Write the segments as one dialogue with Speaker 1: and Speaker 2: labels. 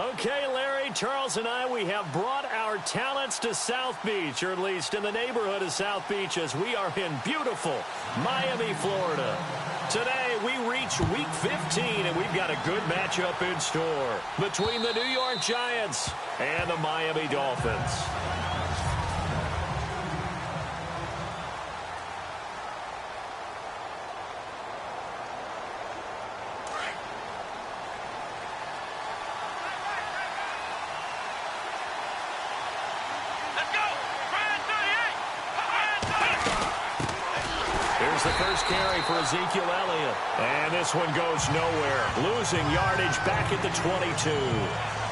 Speaker 1: Okay, Larry, Charles and I, we have brought our talents to South Beach, or at least in the neighborhood of South Beach, as we are in beautiful Miami, Florida. Today, we reach Week 15, and we've got a good matchup in store between the New York Giants and the Miami Dolphins. Here's the first carry for Ezekiel Elliott. And this one goes nowhere. Losing yardage back at the 22.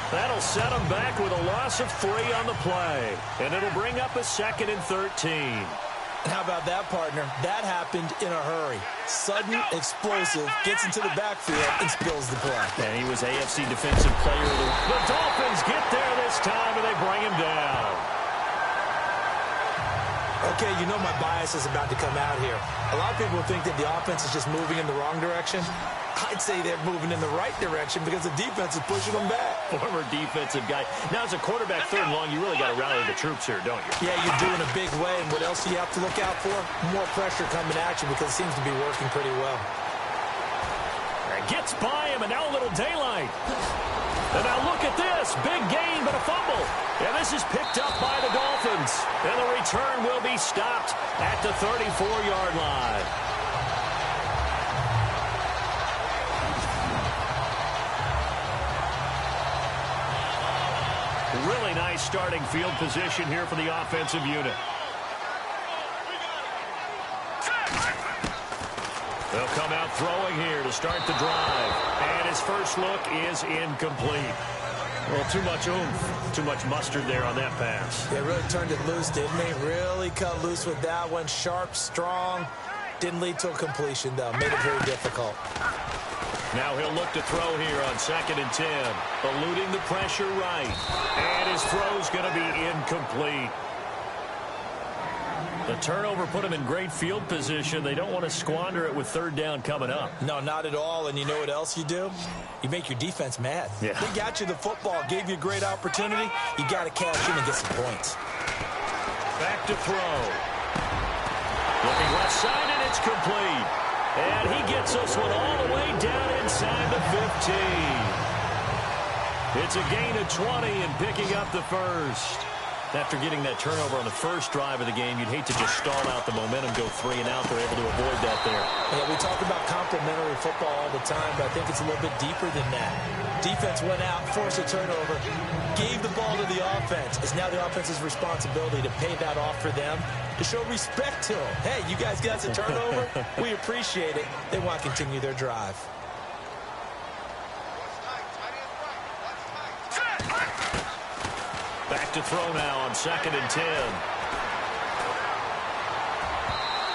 Speaker 1: That'll set him back with a loss of 3 on the play. And it'll bring up a 2nd and 13.
Speaker 2: How about that, partner? That happened in a hurry. Sudden, explosive, gets into the backfield and spills the play.
Speaker 1: And he was AFC Defensive Player of the Week. The Dolphins get there this time, and they bring him down.
Speaker 2: Okay, you know my bias is about to come out here. A lot of people think that the offense is just moving in the wrong direction. I'd say they're moving in the right direction because the defense is pushing them back.
Speaker 1: Former defensive guy. Now, as a quarterback, 3rd and long, you really got to rally the troops here, don't you?
Speaker 2: Yeah, you do in a big way. And what else do you have to look out for? More pressure coming at you because it seems to be working pretty well.
Speaker 1: And gets by him, and now a little daylight. And now look at this. Big gain, but a fumble. And this is picked up by the Dolphins. And the return will be stopped at the 34-yard line. Really nice starting field position here for the offensive unit. They'll come out throwing here to start the drive. And his first look is incomplete. Well, too much oomph, too much mustard there on that pass.
Speaker 2: They really turned it loose, didn't they? Really cut loose with that one. Sharp, strong. Didn't lead to a completion, though. Made it very difficult.
Speaker 1: Now he'll look to throw here on 2nd and 10. Eluding the pressure right. And his throw's going to be incomplete. The turnover put him in great field position. They don't want to squander it with 3rd down coming up.
Speaker 2: No, not at all. And you know what else you do? You make your defense mad.
Speaker 1: Yeah.
Speaker 2: They got you the football, gave you a great opportunity. You got to cash in and get some points.
Speaker 1: Back to throw. Looking left side, and it's complete. And he gets this one all the way down inside the 15. It's a gain of 20 and picking up the first. After getting that turnover on the first drive of the game, you'd hate to just stall out the momentum, go 3 and out. They're able to avoid that there.
Speaker 2: Yeah, we talk about complementary football all the time, but I think it's a little bit deeper than that. Defense went out, forced a turnover, gave the ball to the offense. It's now the offense's responsibility to pay that off for them, to show respect to them. Hey, you guys got a turnover? We appreciate it. They want to continue their drive.
Speaker 1: Back to throw now on 2nd and 10.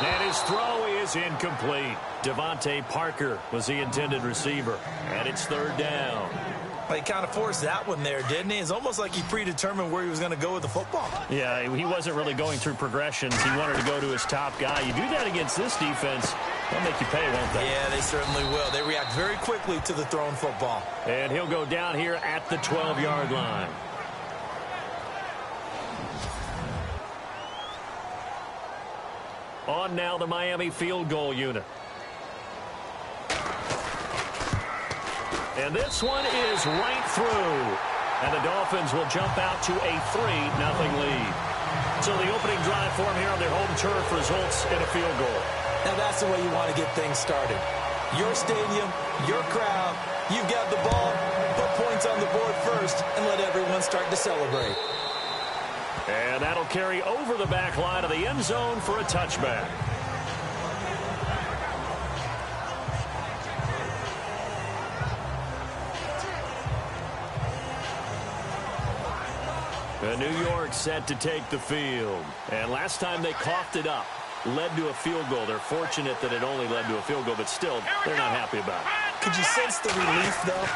Speaker 1: And his throw is incomplete. Devontae Parker was the intended receiver. And it's 3rd down.
Speaker 2: Well, he kind of forced that one there, didn't he? It's almost like he predetermined where he was going to go with the football.
Speaker 1: Yeah, he wasn't really going through progressions. He wanted to go to his top guy. You do that against this defense, they'll make you pay, won't they?
Speaker 2: Yeah, they certainly will. They react very quickly to the thrown football.
Speaker 1: And he'll go down here at the 12-yard line. On now the Miami field goal unit. And this one is right through. And the Dolphins will jump out to a 3-0 lead. So the opening drive for them here on their home turf results in a field goal.
Speaker 2: Now that's the way you want to get things started. Your stadium, your crowd, you've got the ball, put points on the board first, and let everyone start to celebrate.
Speaker 1: And that'll carry over the back line of the end zone for a touchback. And New York set to take the field. And last time they coughed it up, led to a field goal. They're fortunate that it only led to a field goal, but still, they're not happy about it.
Speaker 2: Could you sense the relief, though,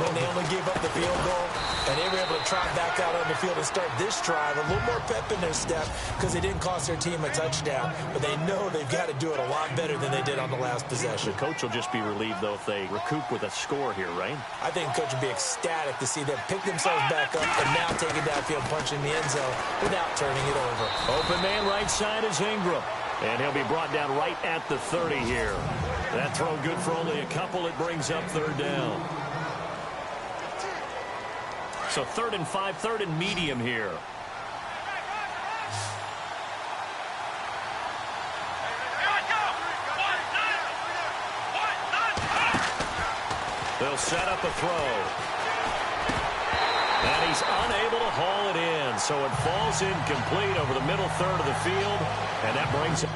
Speaker 2: when they only gave up the field goal? And they were able to trot back out on the field and start this drive. A little more pep in their step because they didn't cost their team a touchdown. But they know they've got to do it a lot better than they did on the last possession.
Speaker 1: The coach will just be relieved, though, if they recoup with a score here, right?
Speaker 2: I think the coach would be ecstatic to see them pick themselves back up and now take it downfield, punch in the end zone without turning it over.
Speaker 1: Open man right side is Ingram. And he'll be brought down right at the 30 here. That throw good for only a couple. It brings up third down. So 3rd and 5, 3rd and medium here. They'll set up a throw. And he's unable to haul it in. So it falls incomplete over the middle third of the field. And that brings it.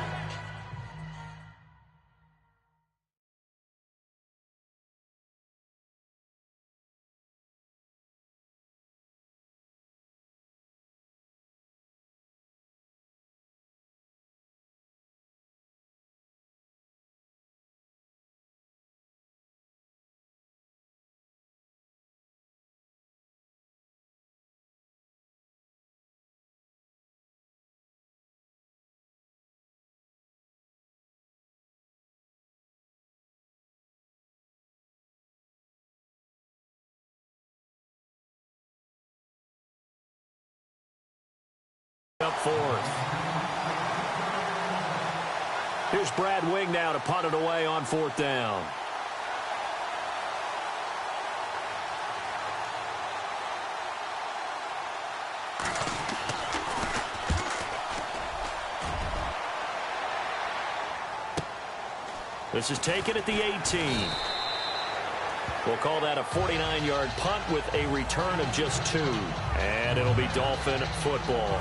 Speaker 1: Up fourth. Here's Brad Wing now to punt it away on 4th down. This is taken at the 18. We'll call that a 49-yard punt with a return of just 2. And it'll be Dolphin football.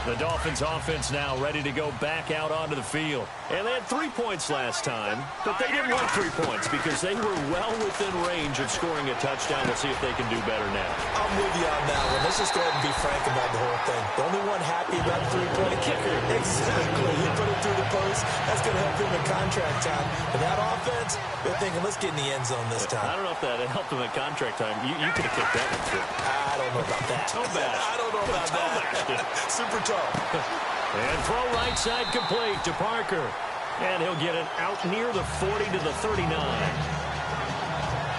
Speaker 1: The Dolphins offense now ready to go back out onto the field. And they had 3 points last time, but they didn't want 3 points because they were well within range of scoring a touchdown. We'll see if they can do better now.
Speaker 2: I'm with you on that one. Let's just go ahead and be frank about the whole thing. The only one happy about the 3-point kicker. Exactly. He put it through the post. That's going to help him in contract time. But that offense, they're thinking, let's get in the end zone this time.
Speaker 1: I don't know if that helped him at contract time. You could have kicked that one through.
Speaker 2: I don't know about that.
Speaker 1: Toe bash.
Speaker 2: I don't know about that. Super tough.
Speaker 1: And throw right side complete to Parker. And he'll get it out near the 40 to the 39.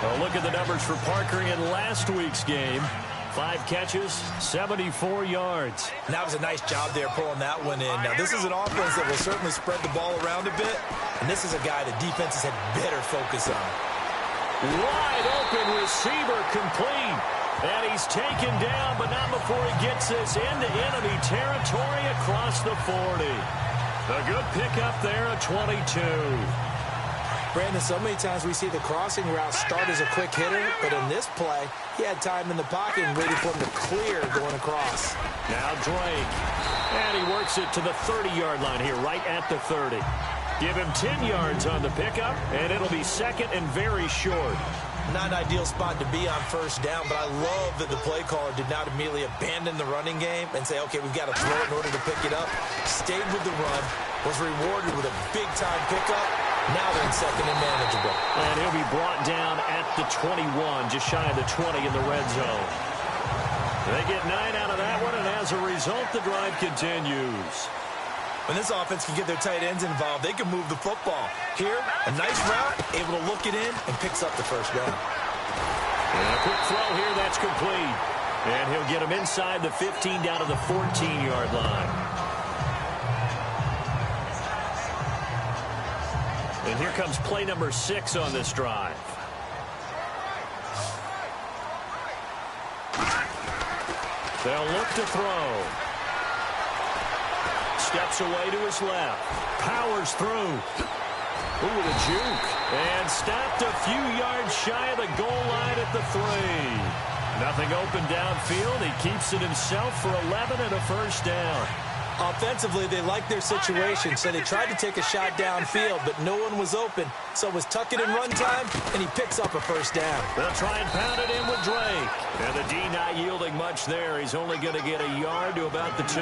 Speaker 1: Well, look at the numbers for Parker in last week's game. 5 catches, 74 yards.
Speaker 2: That was a nice job there pulling that one in. Now, this is an offense that will certainly spread the ball around a bit. And this is a guy that defenses had better focus on.
Speaker 1: Wide open receiver complete. And he's taken down, but not before he gets this into enemy territory across the 40. A good pickup there at 22.
Speaker 2: Brandon, so many times we see the crossing route start as a quick hitter, but in this play, he had time in the pocket and waited for him to clear going across.
Speaker 1: Now Drake. And he works it to the 30-yard line here, right at the 30. Give him 10 yards on the pickup, and it'll be 2nd and very short.
Speaker 2: Not an ideal spot to be on 1st down, but I love that the play caller did not immediately abandon the running game and say, okay, we've got to throw it in order to pick it up. Stayed with the run, was rewarded with a big-time pickup. Now they're in 2nd and manageable.
Speaker 1: And he'll be brought down at the 21, just shy of the 20 in the red zone. They get 9 out of that one, and as a result, the drive continues.
Speaker 2: When this offense can get their tight ends involved, they can move the football. Here, a nice route, able to look it in, and picks up the 1st down.
Speaker 1: And a quick throw here, that's complete. And he'll get him inside the 15 down to the 14-yard line. And here comes play number 6 on this drive. They'll look to throw. Steps away to his left. Powers through. Ooh, with a juke. And stopped a few yards shy of the goal line at the 3. Nothing open downfield. He keeps it himself for 11 and a 1st down.
Speaker 2: Offensively, they like their situation, so they tried to take a shot downfield, but no one was open. So it was tuck it in run time, and he picks up a 1st down.
Speaker 1: They'll try and pound it in with Drake. And the D not yielding much there. He's only going to get a yard to about the 2.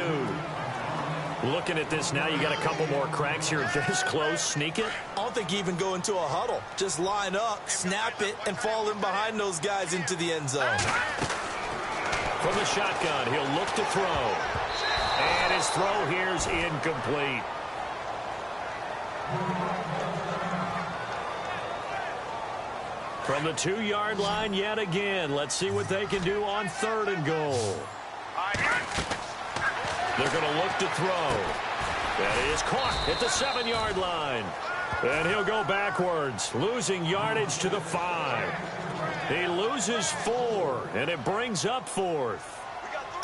Speaker 1: Looking at this now, you got a couple more cracks here. This close, sneak it.
Speaker 2: I don't think you even go into a huddle. Just line up, snap it, and fall in behind those guys into the end zone.
Speaker 1: From the shotgun, he'll look to throw. And his throw here's incomplete. From the 2-yard line yet again. Let's see what they can do on 3rd and goal. They're going to look to throw. That is caught at the 7-yard line. And he'll go backwards, losing yardage to the 5. He loses 4, and it brings up 4th.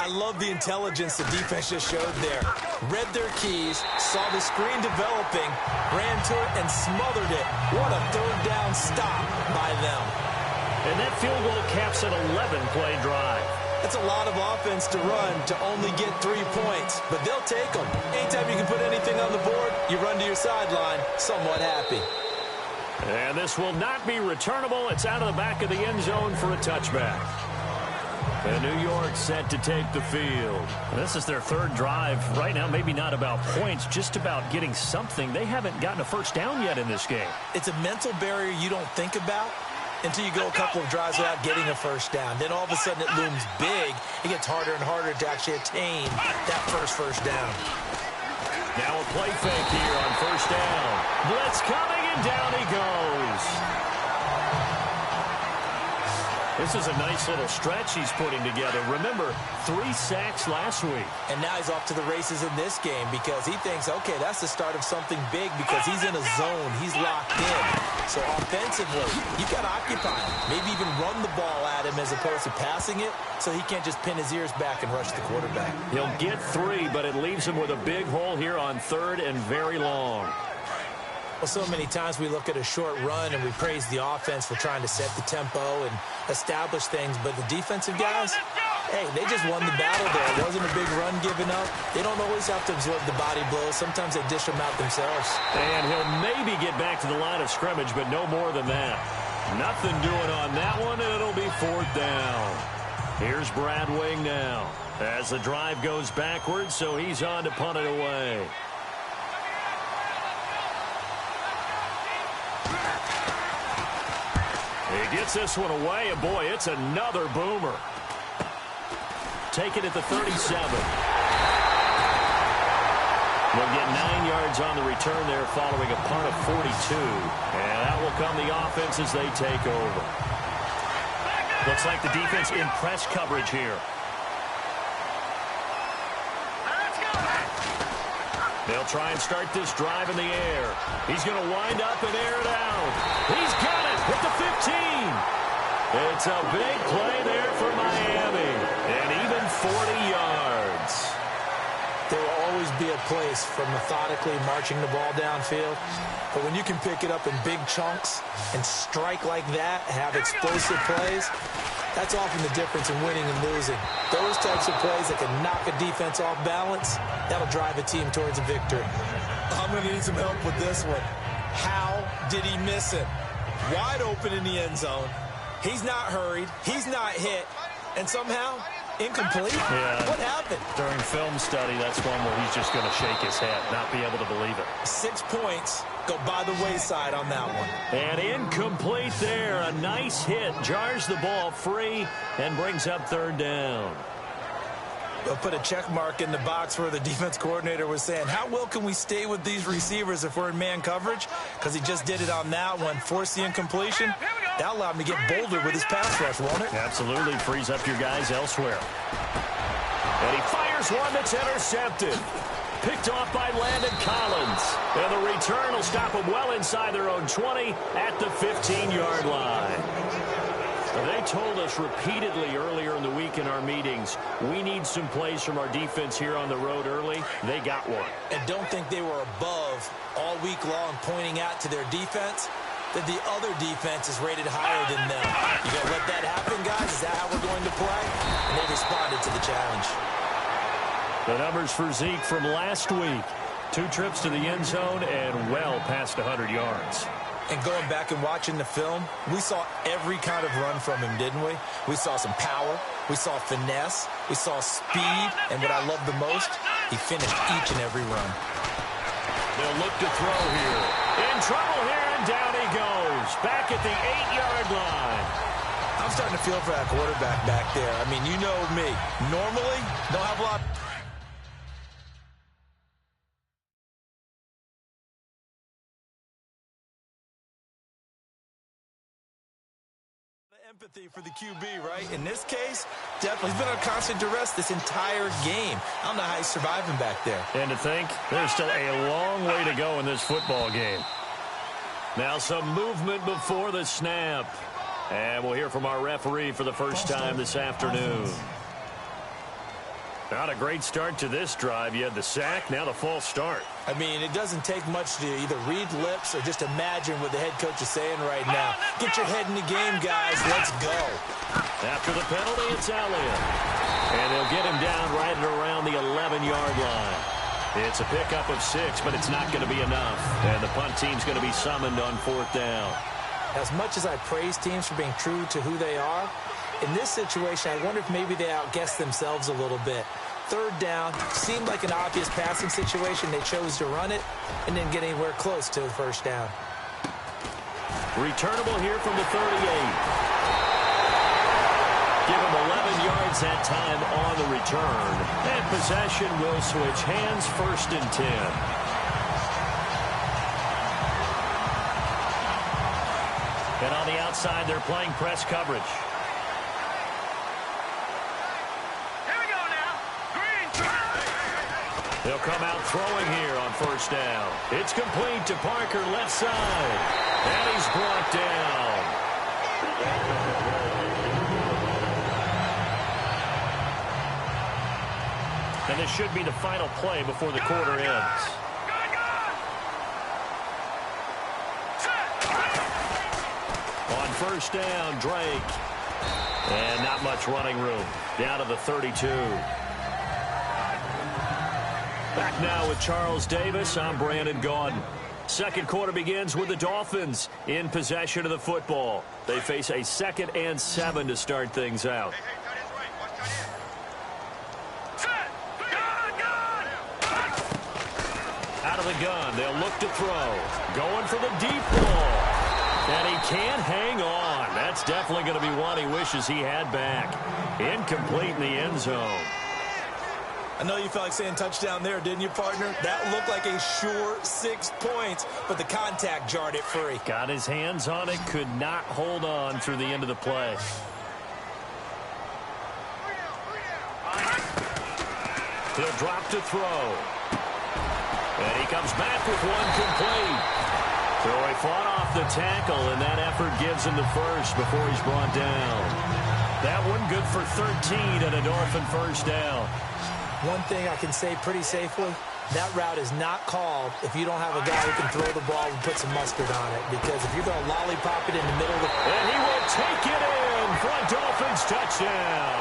Speaker 2: I love the intelligence the defense just showed there. Read their keys, saw the screen developing, ran to it, and smothered it. What a 3rd down stop by them.
Speaker 1: And that field goal caps an 11-play drive.
Speaker 2: That's a lot of offense to run to only get 3 points, but they'll take them. Anytime you can put anything on the board, you run to your sideline somewhat happy.
Speaker 1: And this will not be returnable. It's out of the back of the end zone for a touchback. And New York set to take the field. This is their 3rd drive. Right now, maybe not about points, just about getting something. They haven't gotten a first down yet in this game.
Speaker 2: It's a mental barrier you don't think about until you go a couple of drives without getting a first down. Then all of a sudden it looms big. It gets harder and harder to actually attain that first down.
Speaker 1: Now a play fake here on 1st down. Blitz coming, and down he goes. This is a nice little stretch he's putting together. Remember, 3 sacks last week.
Speaker 2: And now he's off to the races in this game because he thinks, okay, that's the start of something big because he's in a zone. He's locked in. So offensively, you got to occupy him. Maybe even run the ball at him as opposed to passing it so he can't just pin his ears back and rush the quarterback.
Speaker 1: He'll get 3, but it leaves him with a big hole here on 3rd and very long.
Speaker 2: Well, so many times we look at a short run and we praise the offense for trying to set the tempo and establish things, but the defensive guys, hey, they just won the battle there. It wasn't a big run given up. They don't always have to absorb the body blows. Sometimes they dish them out themselves.
Speaker 1: And he'll maybe get back to the line of scrimmage, but no more than that. Nothing doing on that one, and it'll be 4th down. Here's Brad Wing now as the drive goes backwards, so he's on to punt it away. He gets this one away, and boy, it's another boomer. Take it at the 37. They'll get 9 yards on the return there following a punt of 42. And that will come the offense as they take over. Looks like the defense in press coverage here. They'll try and start this drive in the air. He's going to wind up and air it out. He's got it at the 15. It's a big play there for Miami. And even 40 yards.
Speaker 2: There will always be a place for methodically marching the ball downfield. But when you can pick it up in big chunks and strike like that, have explosive plays, that's often the difference in winning and losing. Those types of plays that can knock a defense off balance, that'll drive a team towards a victory. I'm going to need some help with this one. How did he miss it? Wide open in the end zone. He's not hurried. He's not hit. And somehow, incomplete?
Speaker 1: Yeah.
Speaker 2: What happened?
Speaker 1: During film study, that's one where he's just going to shake his head, not be able to believe it.
Speaker 2: 6 points go by the wayside on that one.
Speaker 1: And incomplete there. A nice hit. Jars the ball free and brings up 3rd down.
Speaker 2: They'll put a check mark in the box where the defense coordinator was saying, how well can we stay with these receivers if we're in man coverage? Because he just did it on that one. Force the incompletion. That'll allow him to get bolder with his pass rush, won't it?
Speaker 1: Absolutely. Frees up your guys elsewhere. And he fires one that's intercepted. Picked off by Landon Collins. And the return will stop them well inside their own 20 at the 15-yard line. They told us repeatedly earlier in the week in our meetings, we need some plays from our defense here on the road early. They got one.
Speaker 2: And don't think they were above all week long pointing out to their defense that the other defense is rated higher than them. You going to let that happen, guys? Is that how we're going to play? And they responded to the challenge.
Speaker 1: The numbers for Zeke from last week. 2 trips to the end zone and well past 100 yards.
Speaker 2: And going back and watching the film, we saw every kind of run from him, didn't we? We saw some power, we saw finesse, we saw speed, and what I love the most, he finished each and every run.
Speaker 1: They'll look to throw here. In trouble here, and down he goes. Back at the 8-yard line.
Speaker 2: I'm starting to feel for that quarterback back there. I mean, you know me. Normally, don't have a lot empathy for the QB, right? In this case, definitely. He's been on constant duress this entire game. I don't know how he's surviving back there.
Speaker 1: And to think, there's still a long way to go in this football game. Now some movement before the snap. And we'll hear from our referee for the first time this afternoon. Not a great start to this drive. You had the sack, now the false start.
Speaker 2: I mean, it doesn't take much to either read lips or just imagine what the head coach is saying right now. Get your head in the game, guys. Let's go.
Speaker 1: After the penalty, it's Elliott. And they'll get him down right at around the 11-yard line. It's a pickup of 6, but it's not going to be enough. And the punt team's going to be summoned on 4th down.
Speaker 2: As much as I praise teams for being true to who they are, in this situation, I wonder if maybe they outguessed themselves a little bit. 3rd down, seemed like an obvious passing situation. They chose to run it and didn't get anywhere close to the 1st down.
Speaker 1: Returnable here from the 38. Give him 11 yards that time on the return. And possession will switch hands, 1st and 10. And on the outside, they're playing press coverage. They'll come out throwing here on 1st down. It's complete to Parker, left side. And he's brought down. And this should be the final play before the quarter ends. On 1st down, Drake. And not much running room. Down to the 32. Back now with Charles Davis. I'm Brandon Gaudin. Second quarter begins with the Dolphins in possession of the football. They face a 2nd and 7 to start things out. Out of the gun, they'll look to throw. Going for the deep ball. And he can't hang on. That's definitely going to be one he wishes he had back. Incomplete in the end zone.
Speaker 2: I know you felt like saying touchdown there, didn't you, partner? That looked like a sure 6 points, but the contact jarred it free.
Speaker 1: Got his hands on it, could not hold on through the end of the play. He'll drop to throw. And he comes back with one complete. So he fought off the tackle, and that effort gives him the 1st before he's brought down. That one good for 13 and a Dolphin 1st down.
Speaker 2: One thing I can say pretty safely, that route is not called if you don't have a guy who can throw the ball and put some mustard on it. Because if you're going to lollipop it in the middle of the...
Speaker 1: And he will take it in for a Dolphins touchdown.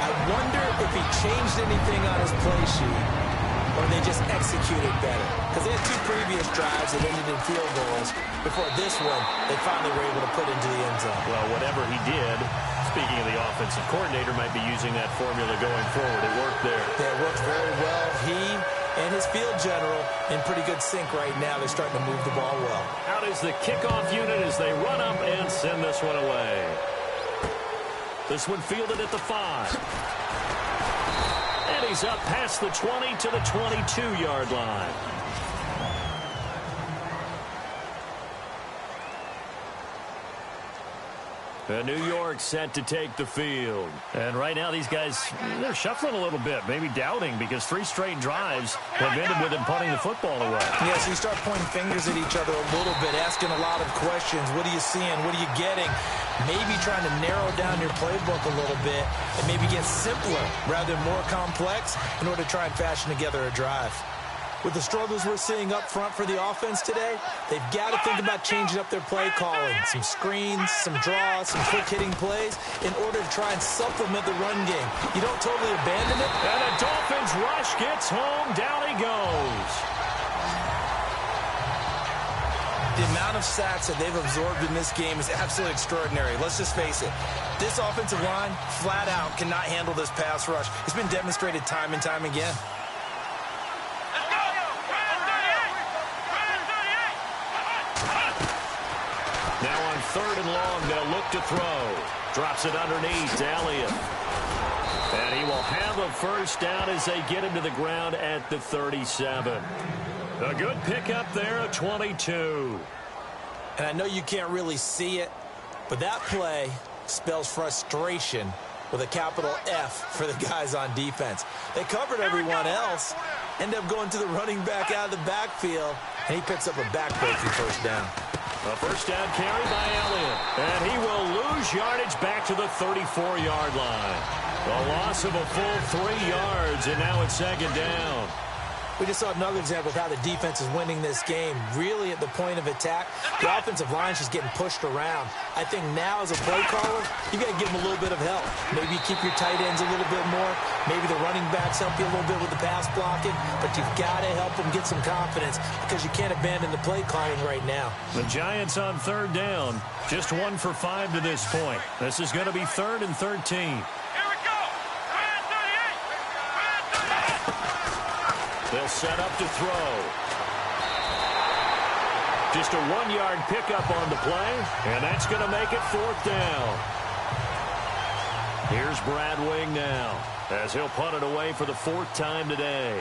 Speaker 2: I wonder if he changed anything on his play sheet or they just executed better. Because they had 2 previous drives that ended in field goals. Before this one, they finally were able to put into the end zone.
Speaker 1: Well, whatever he did... Speaking of the offensive coordinator, might be using that formula going forward. It worked there.
Speaker 2: Yeah, it worked very well. He and his field general in pretty good sync right now. They're starting to move the ball well.
Speaker 1: Out is the kickoff unit as they run up and send this one away. This one fielded at the 5. And he's up past the 20 to the 22-yard line. New York set to take the field. And right now these guys, they're shuffling a little bit, maybe doubting, because 3 straight drives have ended with them punting the football away.
Speaker 2: Yeah, so you start pointing fingers at each other a little bit, asking a lot of questions. What are you seeing? What are you getting? Maybe trying to narrow down your playbook a little bit and maybe get simpler rather than more complex in order to try and fashion together a drive. With the struggles we're seeing up front for the offense today, they've got to think about changing up their play calling. Some screens, some draws, some quick-hitting plays in order to try and supplement the run game. You don't totally abandon it.
Speaker 1: And the Dolphins rush gets home. Down he goes.
Speaker 2: The amount of sacks that they've absorbed in this game is absolutely extraordinary. Let's just face it. This offensive line, flat out, cannot handle this pass rush. It's been demonstrated time and time again.
Speaker 1: Now on 3rd and long, they'll look to throw. Drops it underneath to Elliott. And he will have a first down as they get him to the ground at the 37. A good pickup there, a 22.
Speaker 2: And I know you can't really see it, but that play spells frustration with a capital F for the guys on defense. They covered everyone else, end up going to the running back out of the backfield, and he picks up a back-breaking first down.
Speaker 1: A first down carry by Elliott, and he will lose yardage back to the 34-yard line. A loss of a full 3 yards, and now it's 2nd down.
Speaker 2: We just saw another example of how the defense is winning this game. Really at the point of attack, the offensive line is just getting pushed around. I think now as a play caller, you got to give them a little bit of help. Maybe you keep your tight ends a little bit more. Maybe the running backs help you a little bit with the pass blocking. But you've got to help them get some confidence because you can't abandon the play calling right now.
Speaker 1: The Giants on 3rd down. Just 1 for 5 to this point. This is going to be 3rd and 13. They'll set up to throw. Just a 1-yard pickup on the play, and that's going to make it 4th down. Here's Brad Wing now, as he'll punt it away for the 4th time today.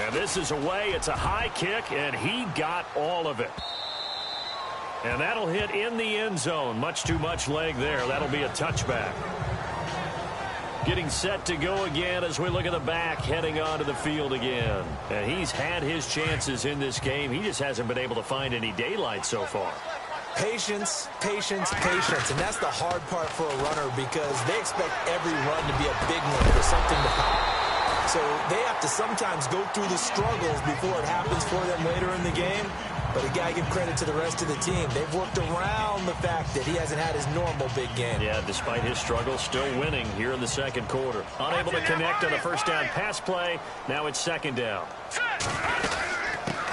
Speaker 1: And this is away. It's a high kick, and he got all of it. And that'll hit in the end zone. Much too much leg there. That'll be a touchback. Getting set to go again as we look at the back heading onto the field again. And he's had his chances in this game. He just hasn't been able to find any daylight so far.
Speaker 2: Patience, patience, patience. And that's the hard part for a runner because they expect every run to be a big one for something to pop. So they have to sometimes go through the struggles before it happens for them later in the game. But you got to give credit to the rest of the team. They've worked around the fact that he hasn't had his normal big game.
Speaker 1: Yeah, despite his struggles, still winning here in the 2nd quarter. Unable to connect on a first down pass play. Now it's 2nd down.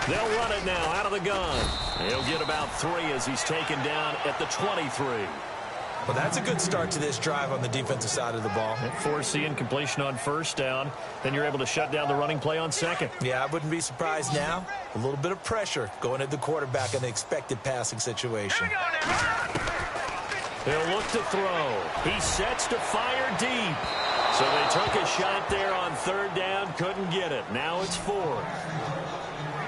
Speaker 1: They'll run it now out of the gun. He'll get about 3 as he's taken down at the 23.
Speaker 2: Well, that's a good start to this drive on the defensive side of the ball.
Speaker 1: Force the incompletion on first down. Then you're able to shut down the running play on 2nd.
Speaker 2: Yeah, I wouldn't be surprised now. A little bit of pressure going at the quarterback in the expected passing situation.
Speaker 1: They'll look to throw. He sets to fire deep. So they took a shot there on 3rd down. Couldn't get it. Now it's 4th.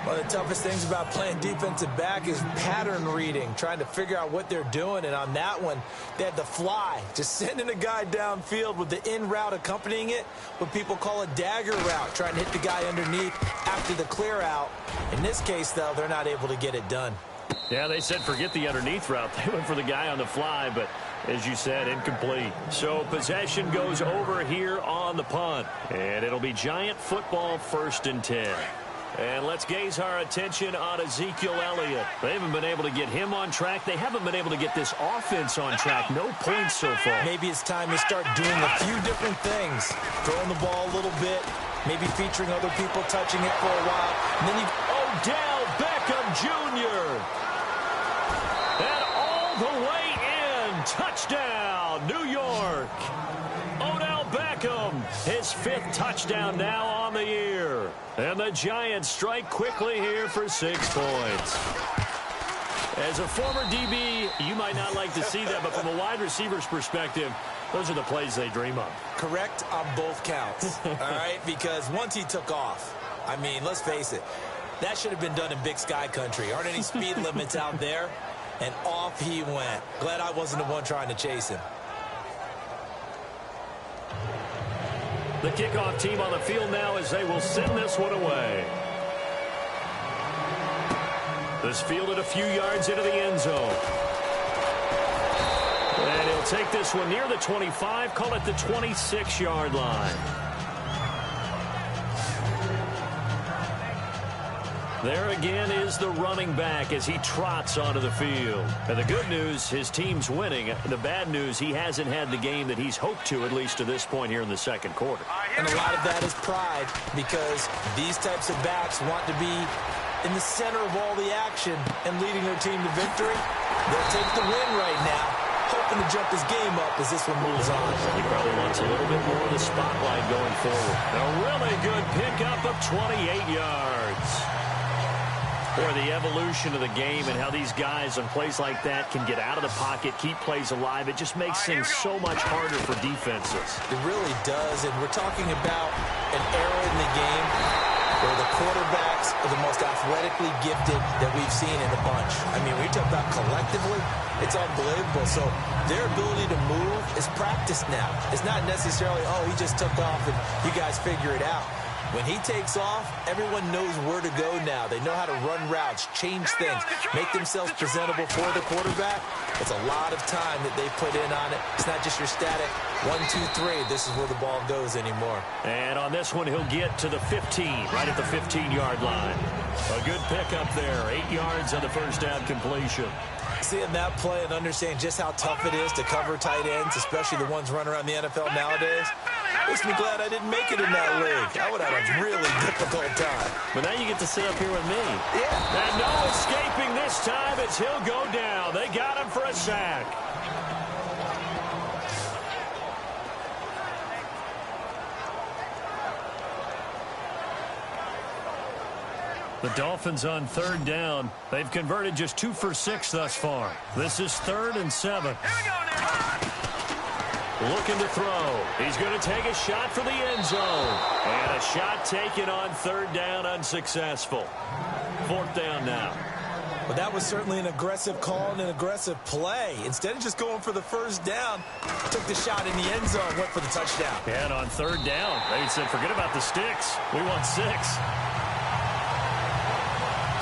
Speaker 2: One of the toughest things about playing defensive back is pattern reading, trying to figure out what they're doing. And on that one, they had the fly, just sending a guy downfield with the in route accompanying it, what people call a dagger route, trying to hit the guy underneath after the clear out. In this case, though, they're not able to get it done.
Speaker 1: Yeah, they said forget the underneath route. They went for the guy on the fly, but as you said, incomplete. So possession goes over here on the punt. And it'll be Giant football 1st and 10. And let's gaze our attention on Ezekiel Elliott. They haven't been able to get him on track. They haven't been able to get this offense on track. No points so far.
Speaker 2: Maybe it's time to start doing a few different things. Throwing the ball a little bit, maybe featuring other people touching it for a while. And then you...
Speaker 1: Odell Beckham Jr. And all the way in. Touchdown, New York. Odell Beckham, his 5th touchdown now on the year. And the Giants strike quickly here for 6 points. As a former DB, you might not like to see that, but from a wide receiver's perspective, those are the plays they dream of.
Speaker 2: Correct on both counts, all right? Because once he took off, I mean, let's face it, that should have been done in Big Sky country. Aren't any speed limits out there? And off he went. Glad I wasn't the one trying to chase him.
Speaker 1: The kickoff team on the field now as they will send this one away. This fielded a few yards into the end zone. And he'll take this one near the 25, call it the 26-yard line. There again is the running back as he trots onto the field. And the good news, his team's winning. The bad news, he hasn't had the game that he's hoped to, at least to this point here in the second quarter.
Speaker 2: And a lot of that is pride, because these types of backs want to be in the center of all the action and leading their team to victory. They'll take the win right now, hoping to jump his game up as this one moves on.
Speaker 1: He probably wants a little bit more of the spotlight going forward. A really good pickup of 28 yards. Boy, the evolution of the game and how these guys on plays like that can get out of the pocket, keep plays alive, it just makes things so much harder for defenses.
Speaker 2: It really does, and we're talking about an era in the game where the quarterbacks are the most athletically gifted that we've seen in a bunch. I mean, when you talk about collectively, it's unbelievable. So their ability to move is practiced now. It's not necessarily, oh, he just took off and you guys figure it out. When he takes off, everyone knows where to go now. They know how to run routes, change things, make themselves presentable for the quarterback. It's a lot of time that they put in on it. It's not just your static 1, 2, 3. This is where the ball goes anymore.
Speaker 1: And on this one, he'll get to the 15, right at the 15-yard line. A good pickup there, 8 yards on the first down completion.
Speaker 2: Seeing that play and understanding just how tough it is to cover tight ends, especially the ones running around the NFL nowadays, makes me glad I didn't make it in that league. I would have a really difficult time.
Speaker 1: But now you get to sit up here with me.
Speaker 2: Yeah.
Speaker 1: And no escaping this time as he'll go down. They got him for a sack. The Dolphins on third down. They've converted just 2 for 6 thus far. This is 3rd and 7. Looking to throw. He's going to take a shot for the end zone. And a shot taken on 3rd down, unsuccessful. 4th down now.
Speaker 2: But that was certainly an aggressive call and an aggressive play. Instead of just going for the first down, took the shot in the end zone, went for the touchdown.
Speaker 1: And on 3rd down, they said, forget about the sticks. We want 6.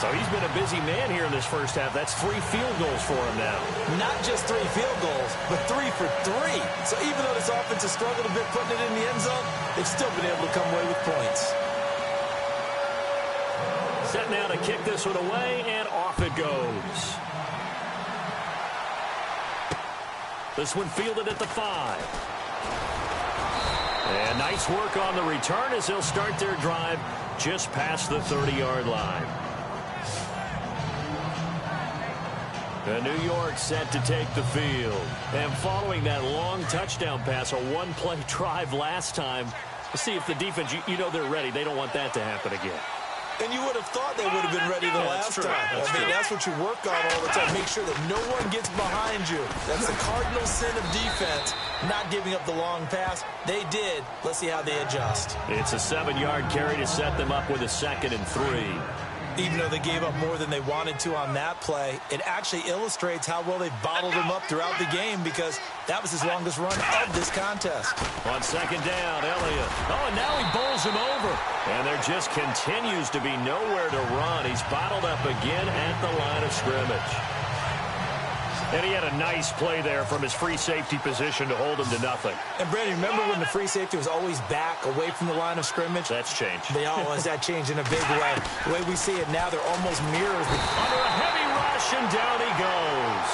Speaker 1: So he's been a busy man here in this first half. That's 3 field goals for him now.
Speaker 2: Not just 3 field goals, but 3 for 3. So even though this offense has struggled a bit putting it in the end zone, they've still been able to come away with points.
Speaker 1: Set now to kick this one away, and off it goes. This one fielded at the 5. And nice work on the return as they'll start their drive just past the 30-yard line. And New York set to take the field. And following that long touchdown pass, a one-play drive last time, let's see if the defense, you know they're ready. They don't want that to happen again.
Speaker 2: And you would have thought they would have been ready the last time. That's what you work on all the time. Make sure that no one gets behind you. That's the cardinal sin of defense, not giving up the long pass. They did. Let's see how they adjust.
Speaker 1: It's a 7-yard carry to set them up with a 2nd and 3.
Speaker 2: Even though they gave up more than they wanted to on that play, it actually illustrates how well they bottled him up throughout the game, because that was his longest run of this contest.
Speaker 1: On 2nd down, Elliott. Oh, and now he bowls him over. And there just continues to be nowhere to run. He's bottled up again at the line of scrimmage. And he had a nice play there from his free safety position to hold him to nothing.
Speaker 2: And, Brandon, remember when the free safety was always back away from the line of scrimmage?
Speaker 1: That's changed.
Speaker 2: They always that changed in a big way. The way we see it now, they're almost mirrors.
Speaker 1: Under a heavy rush, and down he goes.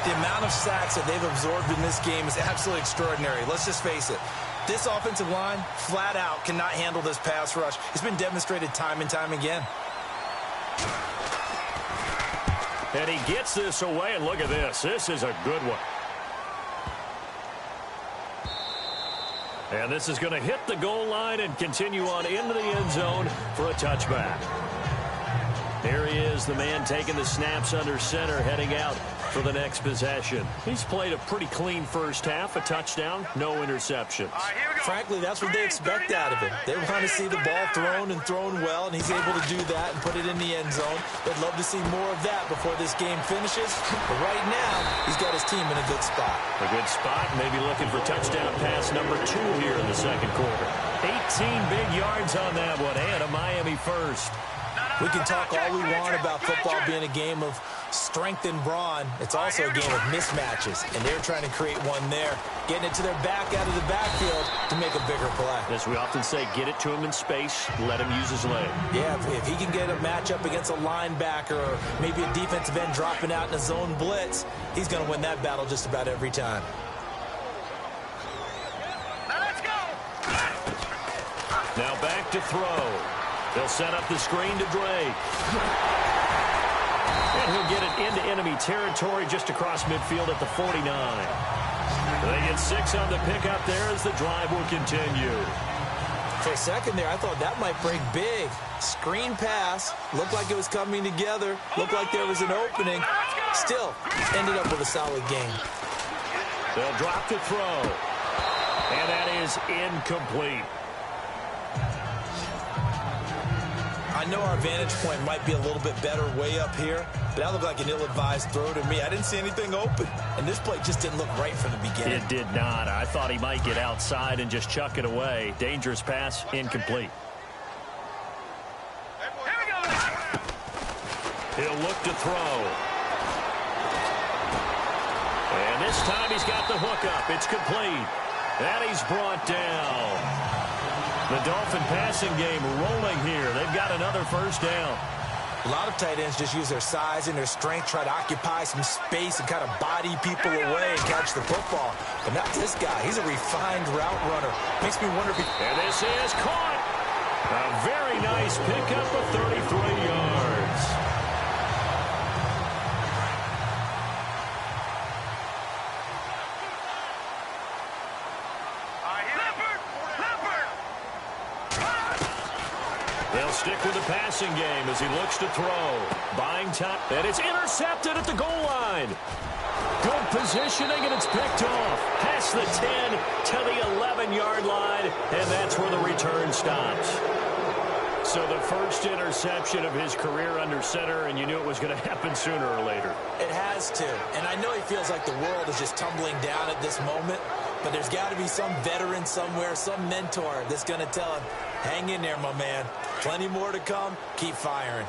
Speaker 2: The amount of sacks that they've absorbed in this game is absolutely extraordinary. Let's just face it. This offensive line, flat out, cannot handle this pass rush. It's been demonstrated time and time again.
Speaker 1: And he gets this away, and look at this. This is a good one. And this is going to hit the goal line and continue on into the end zone for a touchback. Here he is, the man taking the snaps under center, heading out for the next possession. He's played a pretty clean first half, a touchdown, no interceptions.
Speaker 2: Frankly, that's what they expect out of him. They want to see the ball thrown and thrown well, and he's able to do that and put it in the end zone. They'd love to see more of that before this game finishes. But right now, he's got his team in a good spot.
Speaker 1: A good spot, maybe looking for touchdown pass number 2 here in the second quarter. 18 big yards on that one, and a Miami first.
Speaker 2: We can talk all we want about football being a game of strength and brawn. It's also a game of mismatches, and they're trying to create one there, getting it to their back out of the backfield to make a bigger play.
Speaker 1: As we often say, get it to him in space, let him use his leg.
Speaker 2: Yeah, if he can get a matchup against a linebacker or maybe a defensive end dropping out in a zone blitz, he's going to win that battle just about every time.
Speaker 1: Now back to throw. They'll set up the screen to Drake. And he'll get it into enemy territory just across midfield at the 49. They get 6 on the pickup there as the drive will continue.
Speaker 2: For a second there, I thought that might break big. Screen pass. Looked like it was coming together. Looked like there was an opening. Still, ended up with a solid game.
Speaker 1: They'll drop the throw. And that is incomplete.
Speaker 2: I know our vantage point might be a little bit better way up here, but that looked like an ill-advised throw to me. I didn't see anything open, and this play just didn't look right from the beginning.
Speaker 1: It did not. I thought he might get outside and just chuck it away. Dangerous pass, incomplete. He'll look to throw. And this time he's got the hook up. It's complete. And he's brought down. The Dolphin passing game rolling here. They've got another first down.
Speaker 2: A lot of tight ends just use their size and their strength, try to occupy some space and kind of body people away and catch the football. But not this guy. He's a refined route runner. Makes me wonder if he...
Speaker 1: And this is caught. A very nice pickup of 33 yards. They'll stick with the passing game as he looks to throw. Buying time. And it's intercepted at the goal line. Good positioning, and it's picked off. Past the 10 to the 11-yard line, and that's where the return stops. So the first interception of his career under center, and you knew it was going to happen sooner or later.
Speaker 2: It has to. And I know he feels like the world is just tumbling down at this moment, but there's got to be some veteran somewhere, some mentor that's going to tell him, hang in there, my man. Plenty more to come. Keep firing.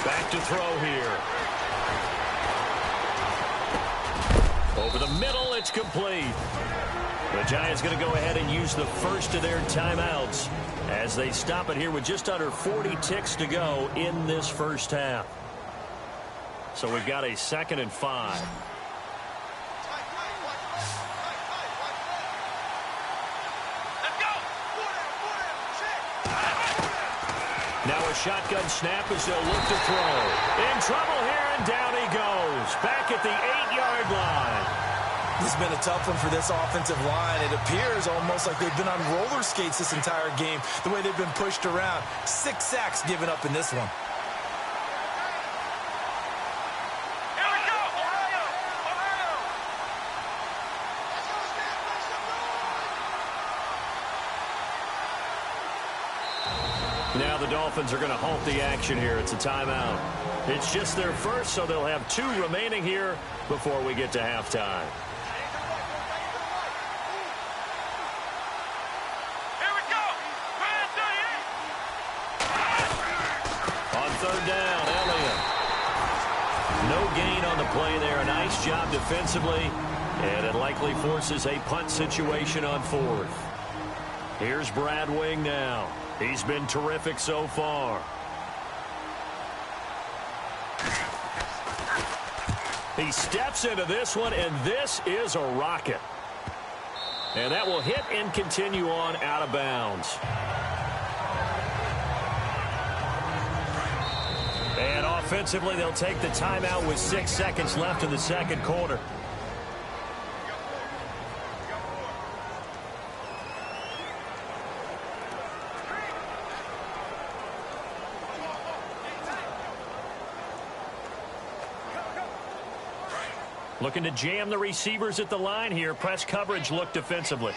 Speaker 1: Back to throw here. Over the middle, it's complete. The Giants going to go ahead and use the first of their timeouts as they stop it here with just under 40 ticks to go in this first half. So we've got a 2nd and 5. Now a shotgun snap as they'll look to throw. In trouble here, and down he goes. Back at the 8-yard line.
Speaker 2: This has been a tough one for this offensive line. It appears almost like they've been on roller skates this entire game, the way they've been pushed around. 6 sacks given up in this one.
Speaker 1: Now the Dolphins are going to halt the action here. It's a timeout. It's just their first, so they'll have 2 remaining here before we get to halftime. On 3rd down, Elliott. No gain on the play there. A nice job defensively, and it likely forces a punt situation on 4th. Here's Brad Wing now. He's been terrific so far. He steps into this one, and this is a rocket. And that will hit and continue on out of bounds. And offensively, they'll take the timeout with 6 seconds left in the second quarter. Looking to jam the receivers at the line here. Press coverage look defensively.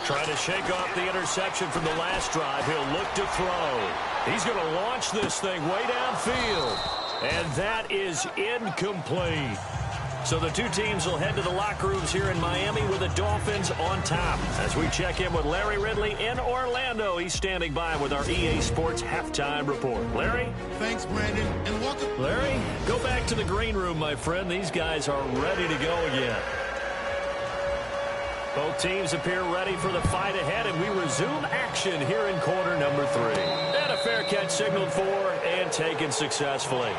Speaker 1: Trying to shake off the interception from the last drive. He'll look to throw. He's going to launch this thing way downfield. And that is incomplete. So the two teams will head to the locker rooms here in Miami with the Dolphins on top. As we check in with Larry Ridley in Orlando, he's standing by with our EA Sports halftime report. Larry?
Speaker 3: Thanks, Brandon, and welcome.
Speaker 1: Larry, go back to the green room, my friend. These guys are ready to go again. Both teams appear ready for the fight ahead, and we resume action here in quarter number 3. And a fair catch signaled for and taken successfully.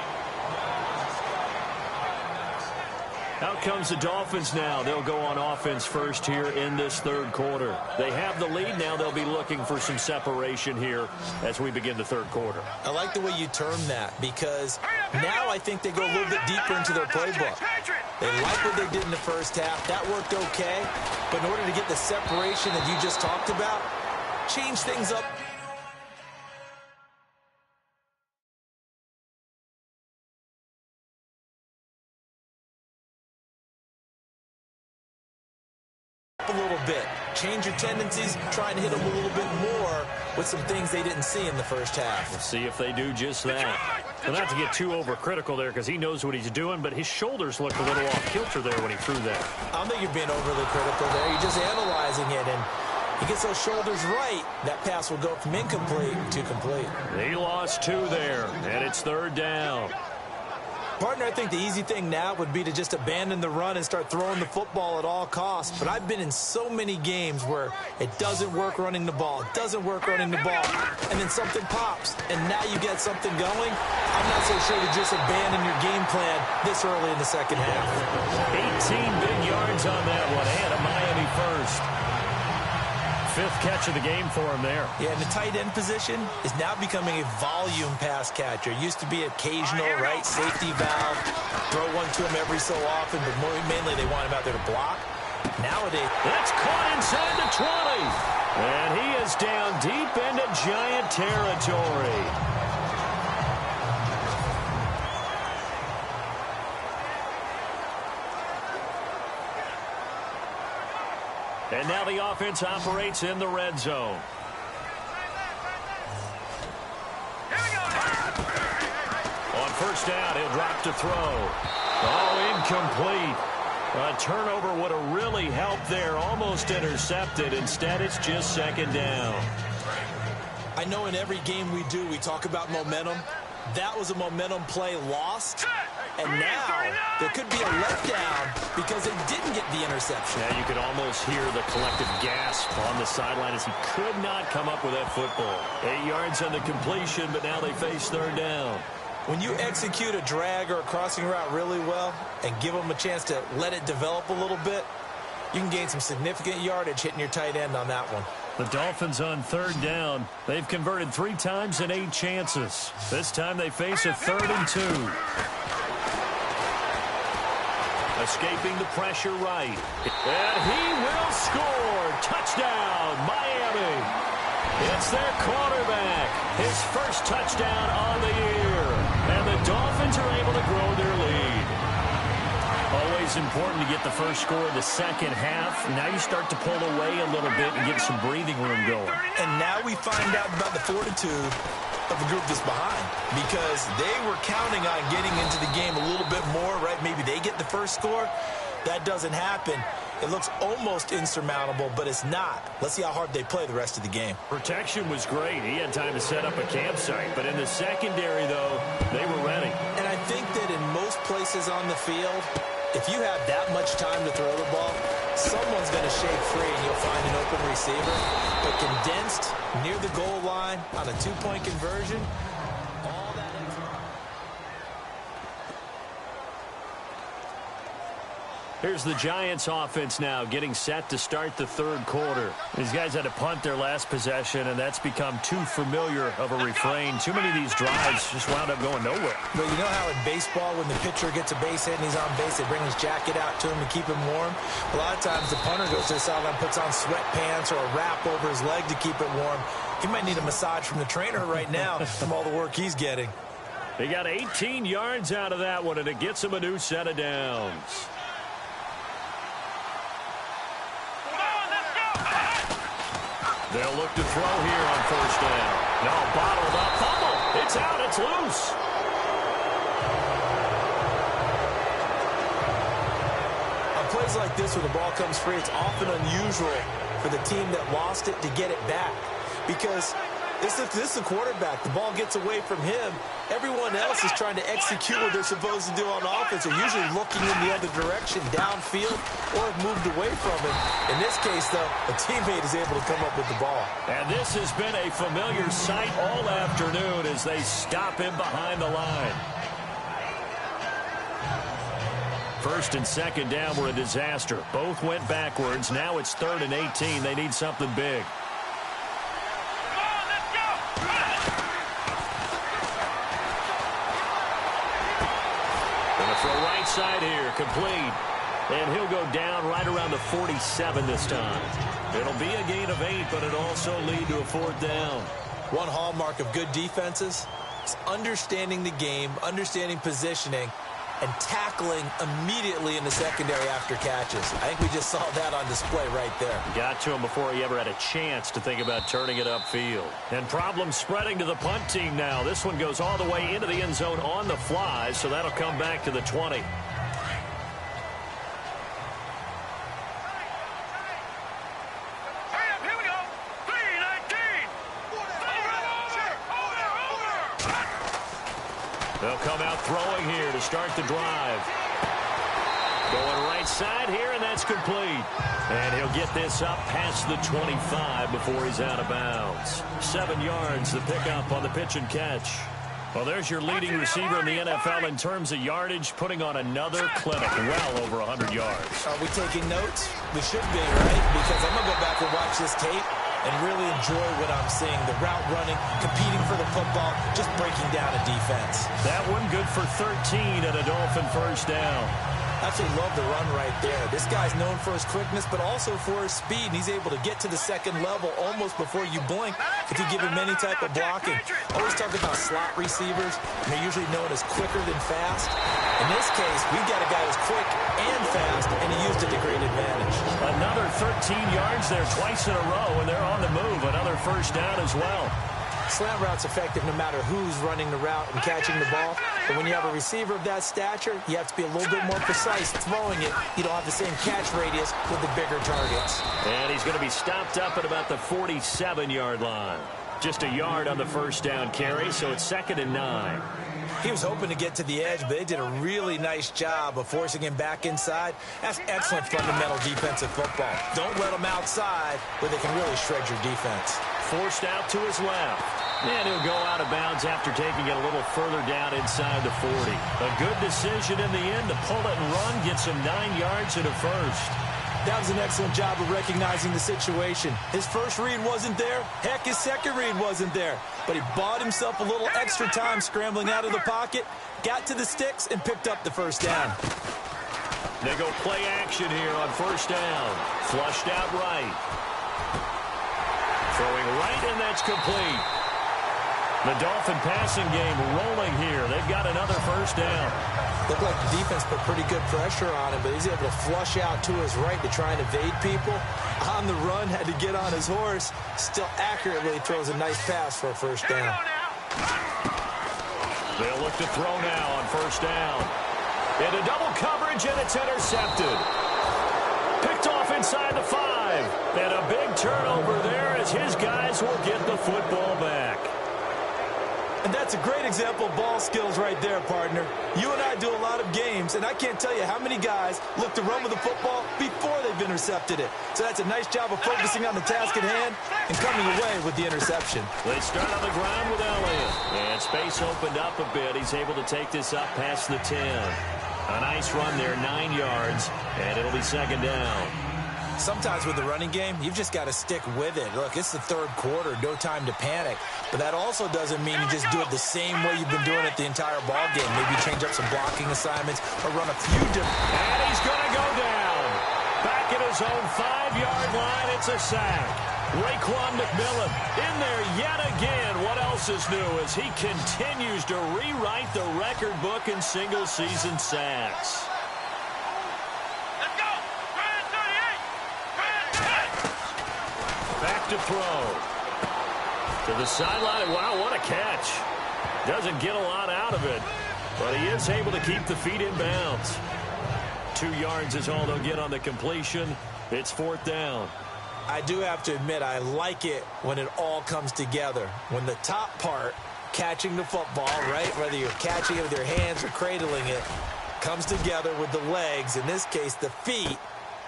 Speaker 1: Out comes the Dolphins now. They'll go on offense first here in this third quarter. They have the lead. Now they'll be looking for some separation here as we begin the third quarter.
Speaker 2: I like the way you term that because now I think they go a little bit deeper into their playbook. They like what they did in the first half. That worked okay. But in order to get the separation that you just talked about, change things up a little bit. Change your tendencies, try and hit them a little bit more with some things they didn't see in the first half.
Speaker 1: We'll see if they do just that. Well, not to get too overcritical there because he knows what he's doing, but his shoulders looked a little off kilter there when he threw that.
Speaker 2: I don't think you're being overly critical there. You're just analyzing it, and he gets those shoulders right. That pass will go from incomplete to complete.
Speaker 1: He lost 2 there, and it's third down.
Speaker 2: Partner, I think the easy thing now would be to just abandon the run and start throwing the football at all costs. But I've been in so many games where it doesn't work running the ball. It doesn't work running the ball. And then something pops, and now you get something going. I'm not so sure to just abandon your game plan this early in the second half.
Speaker 1: 18 big yards on that one, and a Miami first. 5th catch of the game for him there.
Speaker 2: Yeah, and the tight end position is now becoming a volume pass catcher. It used to be occasional, right, safety valve, throw one to him every so often, but mainly they want him out there to block. Nowadays,
Speaker 1: that's caught inside the 20. And he is down deep into Giant territory. And now the offense operates in the red zone. On first down, he'll drop to throw. Oh, incomplete. A turnover would have really helped there. Almost intercepted. Instead, it's just second down.
Speaker 2: I know in every game we do, we talk about momentum. That was a momentum play lost. And now there could be a letdown because they didn't get the interception.
Speaker 1: Yeah, you could almost hear the collective gasp on the sideline as he could not come up with that football. 8 yards on the completion, but now they face third down.
Speaker 2: When you execute a drag or a crossing route really well and give them a chance to let it develop a little bit, you can gain some significant yardage hitting your tight end on that one.
Speaker 1: The Dolphins on third down. They've converted 3 times in 8 chances. This time they face a 3rd and 2. Escaping the pressure right. And he will score. Touchdown, Miami. It's their quarterback. His first touchdown on the year. And the Dolphins are able to grow their lead. Always important to get the first score of the second half. Now you start to pull away a little bit and get some breathing room going.
Speaker 2: And now we find out about the fortitude of the group that's behind, because they were counting on getting into the game a little bit more, right? Maybe they get the first score. That doesn't happen. It looks almost insurmountable, but it's not. Let's see how hard they play the rest of the game.
Speaker 1: Protection was great. He had time to set up a campsite, but in the secondary, though, they were ready.
Speaker 2: And I think that in most places on the field, if you have that much time to throw the ball, someone's going to shake free and you'll find an open receiver. But condensed, near the goal line, on a 2-point conversion, all that
Speaker 1: Here's the Giants offense now getting set to start the third quarter. These guys had to punt their last possession, and that's become too familiar of a refrain. Too many of these drives just wound up going nowhere.
Speaker 2: But you know how in baseball, when the pitcher gets a base hit and he's on base, they bring his jacket out to him to keep him warm? A lot of times the punter goes to the sideline, puts on sweatpants or a wrap over his leg to keep it warm. He might need a massage from the trainer right now from all the work he's getting.
Speaker 1: They got 18 yards out of that one, and it gets him a new set of downs. They'll look to throw here on first down. No, bottled up. Fumble. It's out. It's loose.
Speaker 2: plays like this where the ball comes free, it's often unusual for the team that lost it to get it back. Because this is the quarterback. The ball gets away from him. Everyone else is trying to execute what they're supposed to do on offense. They're usually looking in the other direction, downfield, or have moved away from him. In this case, though, a teammate is able to come up with the ball.
Speaker 1: And this has been a familiar sight all afternoon as they stop him behind the line. First and second down were a disaster. Both went backwards. Now it's 3rd and 18. They need something big. Throw right side here, complete. And he'll go down right around the 47 this time. It'll be a gain of 8, but it'll also lead to a 4th down.
Speaker 2: One hallmark of good defenses is understanding the game, understanding positioning, and tackling immediately in the secondary after catches. I think we just saw that on display right there.
Speaker 1: Got to him before he ever had a chance to think about turning it upfield. And problems spreading to the punt team now. This one goes all the way into the end zone on the fly, so that'll come back to the 20. They'll come out throwing here to start the drive. Going right side here, and that's complete. And he'll get this up past the 25 before he's out of bounds. 7 yards, the pickup on the pitch and catch. Well, there's your leading receiver in the NFL in terms of yardage, putting on another clinic, well over 100 yards.
Speaker 2: Are we taking notes? We should be, right? Because I'm going to go back and watch this tape and really enjoy what I'm seeing. The route running, competing for the football, just breaking down a defense.
Speaker 1: That one good for 13 and a Dolphin first down.
Speaker 2: Absolutely love the run right there. This guy's known for his quickness, but also for his speed. And he's able to get to the second level almost before you blink if you give him any type of blocking. Always talk about slot receivers, and they're usually known as quicker than fast. In this case, we've got a guy who's quick and fast, and he used it to great advantage.
Speaker 1: Another 13 yards there twice in a row, and they're on the move. Another first down as well.
Speaker 2: Slant route's effective no matter who's running the route and catching the ball. But when you have a receiver of that stature, you have to be a little bit more precise throwing it. You don't have the same catch radius with the bigger targets.
Speaker 1: And he's going to be stopped up at about the 47-yard line. Just a yard on the first down carry, so it's 2nd and 9.
Speaker 2: He was hoping to get to the edge, but they did a really nice job of forcing him back inside. That's excellent fundamental defensive football. Don't let him outside where they can really shred your defense.
Speaker 1: Forced out to his left. And he'll go out of bounds after taking it a little further down inside the 40. A good decision in the end to pull it and run, gets him 9 yards and a first.
Speaker 2: That was an excellent job of recognizing the situation. His first read wasn't there. Heck, his second read wasn't there. But he bought himself a little extra time scrambling out of the pocket, got to the sticks, and picked up the first down.
Speaker 1: They go play action here on first down. Flushed out right. Throwing right, and that's complete. The Dolphin passing game rolling here. They've got another first down.
Speaker 2: Looked like the defense put pretty good pressure on him, but he's able to flush out to his right to try and evade people. On the run, had to get on his horse. Still accurately throws a nice pass for a first down.
Speaker 1: They'll look to throw now on first down. Into double coverage, and it's intercepted. Picked off inside the 5. And a big turnover there as his guys will get the football back.
Speaker 2: And that's a great example of ball skills right there, partner. You and I do a lot of games, and I can't tell you how many guys look to run with the football before they've intercepted it. So that's a nice job of focusing on the task at hand and coming away with the interception.
Speaker 1: They start on the ground with Elliott. And space opened up a bit. He's able to take this up past the 10. A nice run there, 9 yards, and it'll be 2nd down.
Speaker 2: Sometimes with the running game, you've just got to stick with it. Look, it's the 3rd quarter, no time to panic. But that also doesn't mean you just do it the same way you've been doing it the entire ball game. Maybe change up some blocking assignments or run a few different.
Speaker 1: And he's going to go down. Back at his own 5-yard line, it's a sack. Raekwon McMillan in there yet again. What else is new as he continues to rewrite the record book in single-season sacks. Back to throw. To the sideline. Wow, what a catch. Doesn't get a lot out of it, but he is able to keep the feet in bounds. 2 yards is all they'll get on the completion. It's 4th down.
Speaker 2: I do have to admit, I like it when it all comes together. When the top part, catching the football, right, whether you're catching it with your hands or cradling it, comes together with the legs, in this case the feet,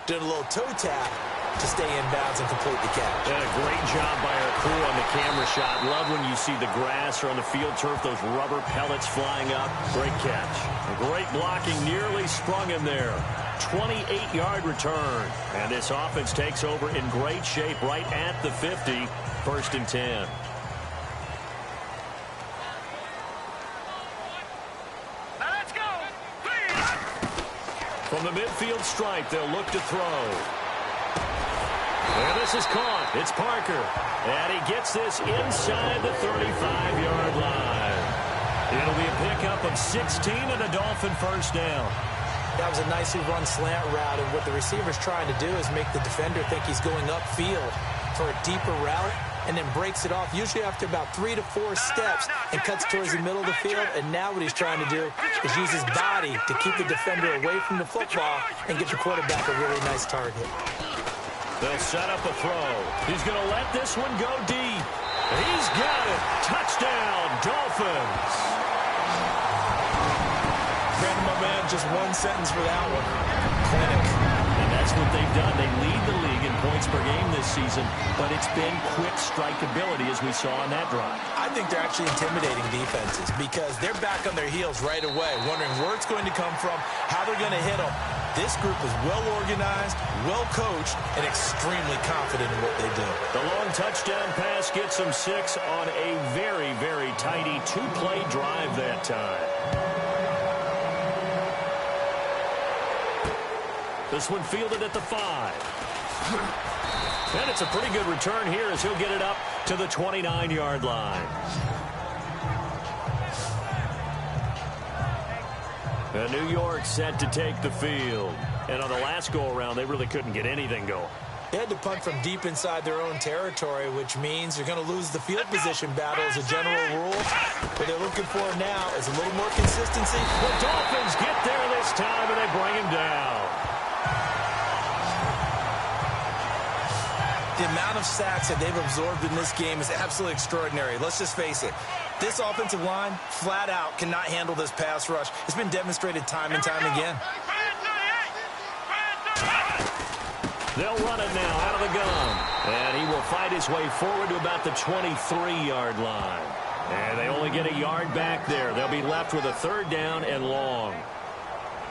Speaker 2: did a little toe tap to stay in bounds and complete the catch.
Speaker 1: And a great job by our crew on the camera shot. Love when you see the grass or on the field turf, those rubber pellets flying up. Great catch. A great blocking, nearly sprung him there. 28-yard return. And this offense takes over in great shape right at the 50. 1st and 10. From the midfield stripe, they'll look to throw. And this is caught. It's Parker. And he gets this inside the 35-yard line. It'll be a pickup of 16 and a Dolphin 1st down.
Speaker 2: That was a nicely run slant route, and what the receiver's trying to do is make the defender think he's going upfield for a deeper route, and then breaks it off, usually after about 3 to 4 steps, and cuts towards the middle of the field. And now what he's trying to do is use his body to keep the defender away from the football and get the quarterback a really nice target.
Speaker 1: They'll set up a throw. He's going to let this one go deep. He's got it. Touchdown, Dolphins.
Speaker 2: Brandon, my man, just one sentence for that one. Clinic.
Speaker 1: And that's what they've done. They lead the league in points per game this season, but it's been quick strikeability as we saw on that drive.
Speaker 2: I think they're actually intimidating defenses because they're back on their heels right away, wondering where it's going to come from, how they're going to hit them. This group is well-organized, well-coached, and extremely confident in what they do.
Speaker 1: The long touchdown pass gets them 6 on a very, very tidy 2-play drive that time. This one fielded at the 5. And it's a pretty good return here as he'll get it up to the 29-yard line. And New York set to take the field. And on the last go-around, they really couldn't get anything going.
Speaker 2: They had to punt from deep inside their own territory, which means they're going to lose the field position battle as a general rule. What they're looking for now is a little more consistency.
Speaker 1: The Dolphins get there this time, and they bring him down.
Speaker 2: The amount of sacks that they've absorbed in this game is absolutely extraordinary. Let's just face it. This offensive line, flat out, cannot handle this pass rush. It's been demonstrated time and time again.
Speaker 1: They'll run it now out of the gun. And he will fight his way forward to about the 23-yard line. And they only get a yard back there. They'll be left with a 3rd down and long.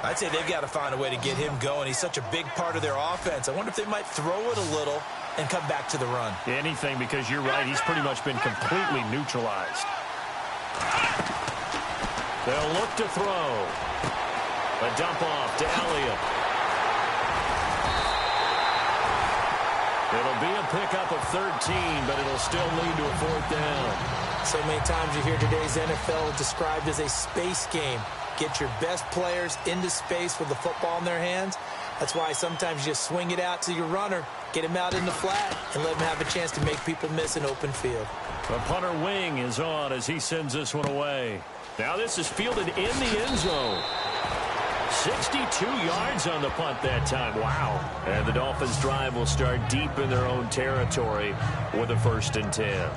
Speaker 2: I'd say they've got to find a way to get him going. He's such a big part of their offense. I wonder if they might throw it a little and come back to the run.
Speaker 1: Anything, because you're right. He's pretty much been completely neutralized. They'll look to throw. A dump off to Elliott. It'll be a pickup of 13, but it'll still lead to a 4th down.
Speaker 2: So many times you hear today's NFL described as a space game. Get your best players into space with the football in their hands. That's why sometimes you just swing it out to your runner, get him out in the flat, and let him have a chance to make people miss an open field.
Speaker 1: The punter wing is on as he sends this one away. Now this is fielded in the end zone. 62 yards on the punt that time. Wow. And the Dolphins' drive will start deep in their own territory with a 1st and 10.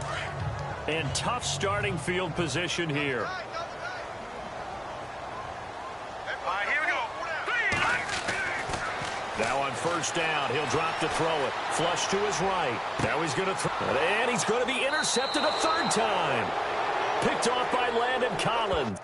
Speaker 1: And tough starting field position here. Now on 1st down, he'll drop to throw it. Flush to his right. Now he's going to throw it. And he's going to be intercepted a 3rd time. Picked off by Landon Collins.